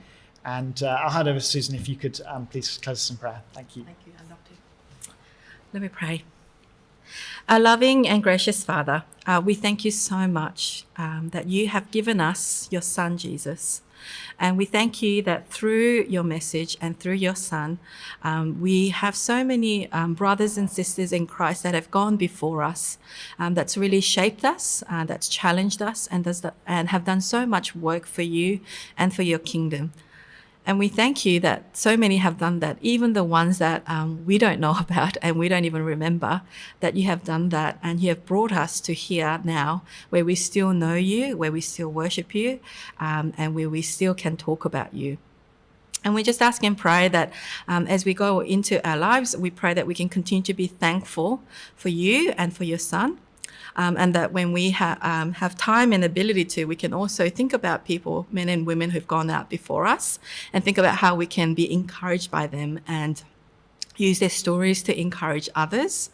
And I'll hand over to Susan if you could please close us in prayer. Thank you. Thank you. I'd love to. Let me pray. Our loving and gracious Father, we thank you so much that you have given us your Son, Jesus, And we thank you that through your message and through your Son, we have so many brothers and sisters in Christ that have gone before us, that's really shaped us, that's challenged us, and have done so much work for you and for your kingdom. And we thank you that so many have done that, even the ones that we don't know about and we don't even remember, that you have done that, and you have brought us to here now where we still know you, where we still worship you, and where we still can talk about you. And we just ask and pray that as we go into our lives, we pray that we can continue to be thankful for you and for your Son. And that when we have time and ability to, we can also think about people, men and women who've gone out before us, and think about how we can be encouraged by them and use their stories to encourage others.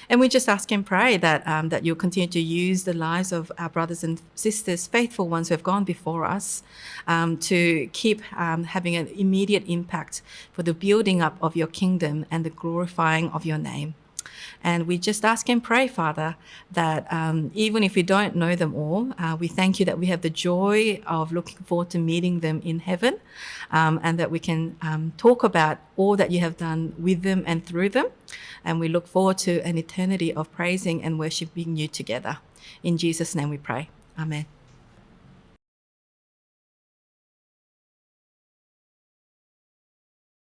And we just ask and pray that that you'll continue to use the lives of our brothers and sisters, faithful ones who have gone before us, to keep having an immediate impact for the building up of your kingdom and the glorifying of your name. And we just ask and pray, Father, that even if we don't know them all, we thank you that we have the joy of looking forward to meeting them in heaven, and that we can talk about all that you have done with them and through them. And we look forward to an eternity of praising and worshiping you together. In Jesus' name we pray. Amen.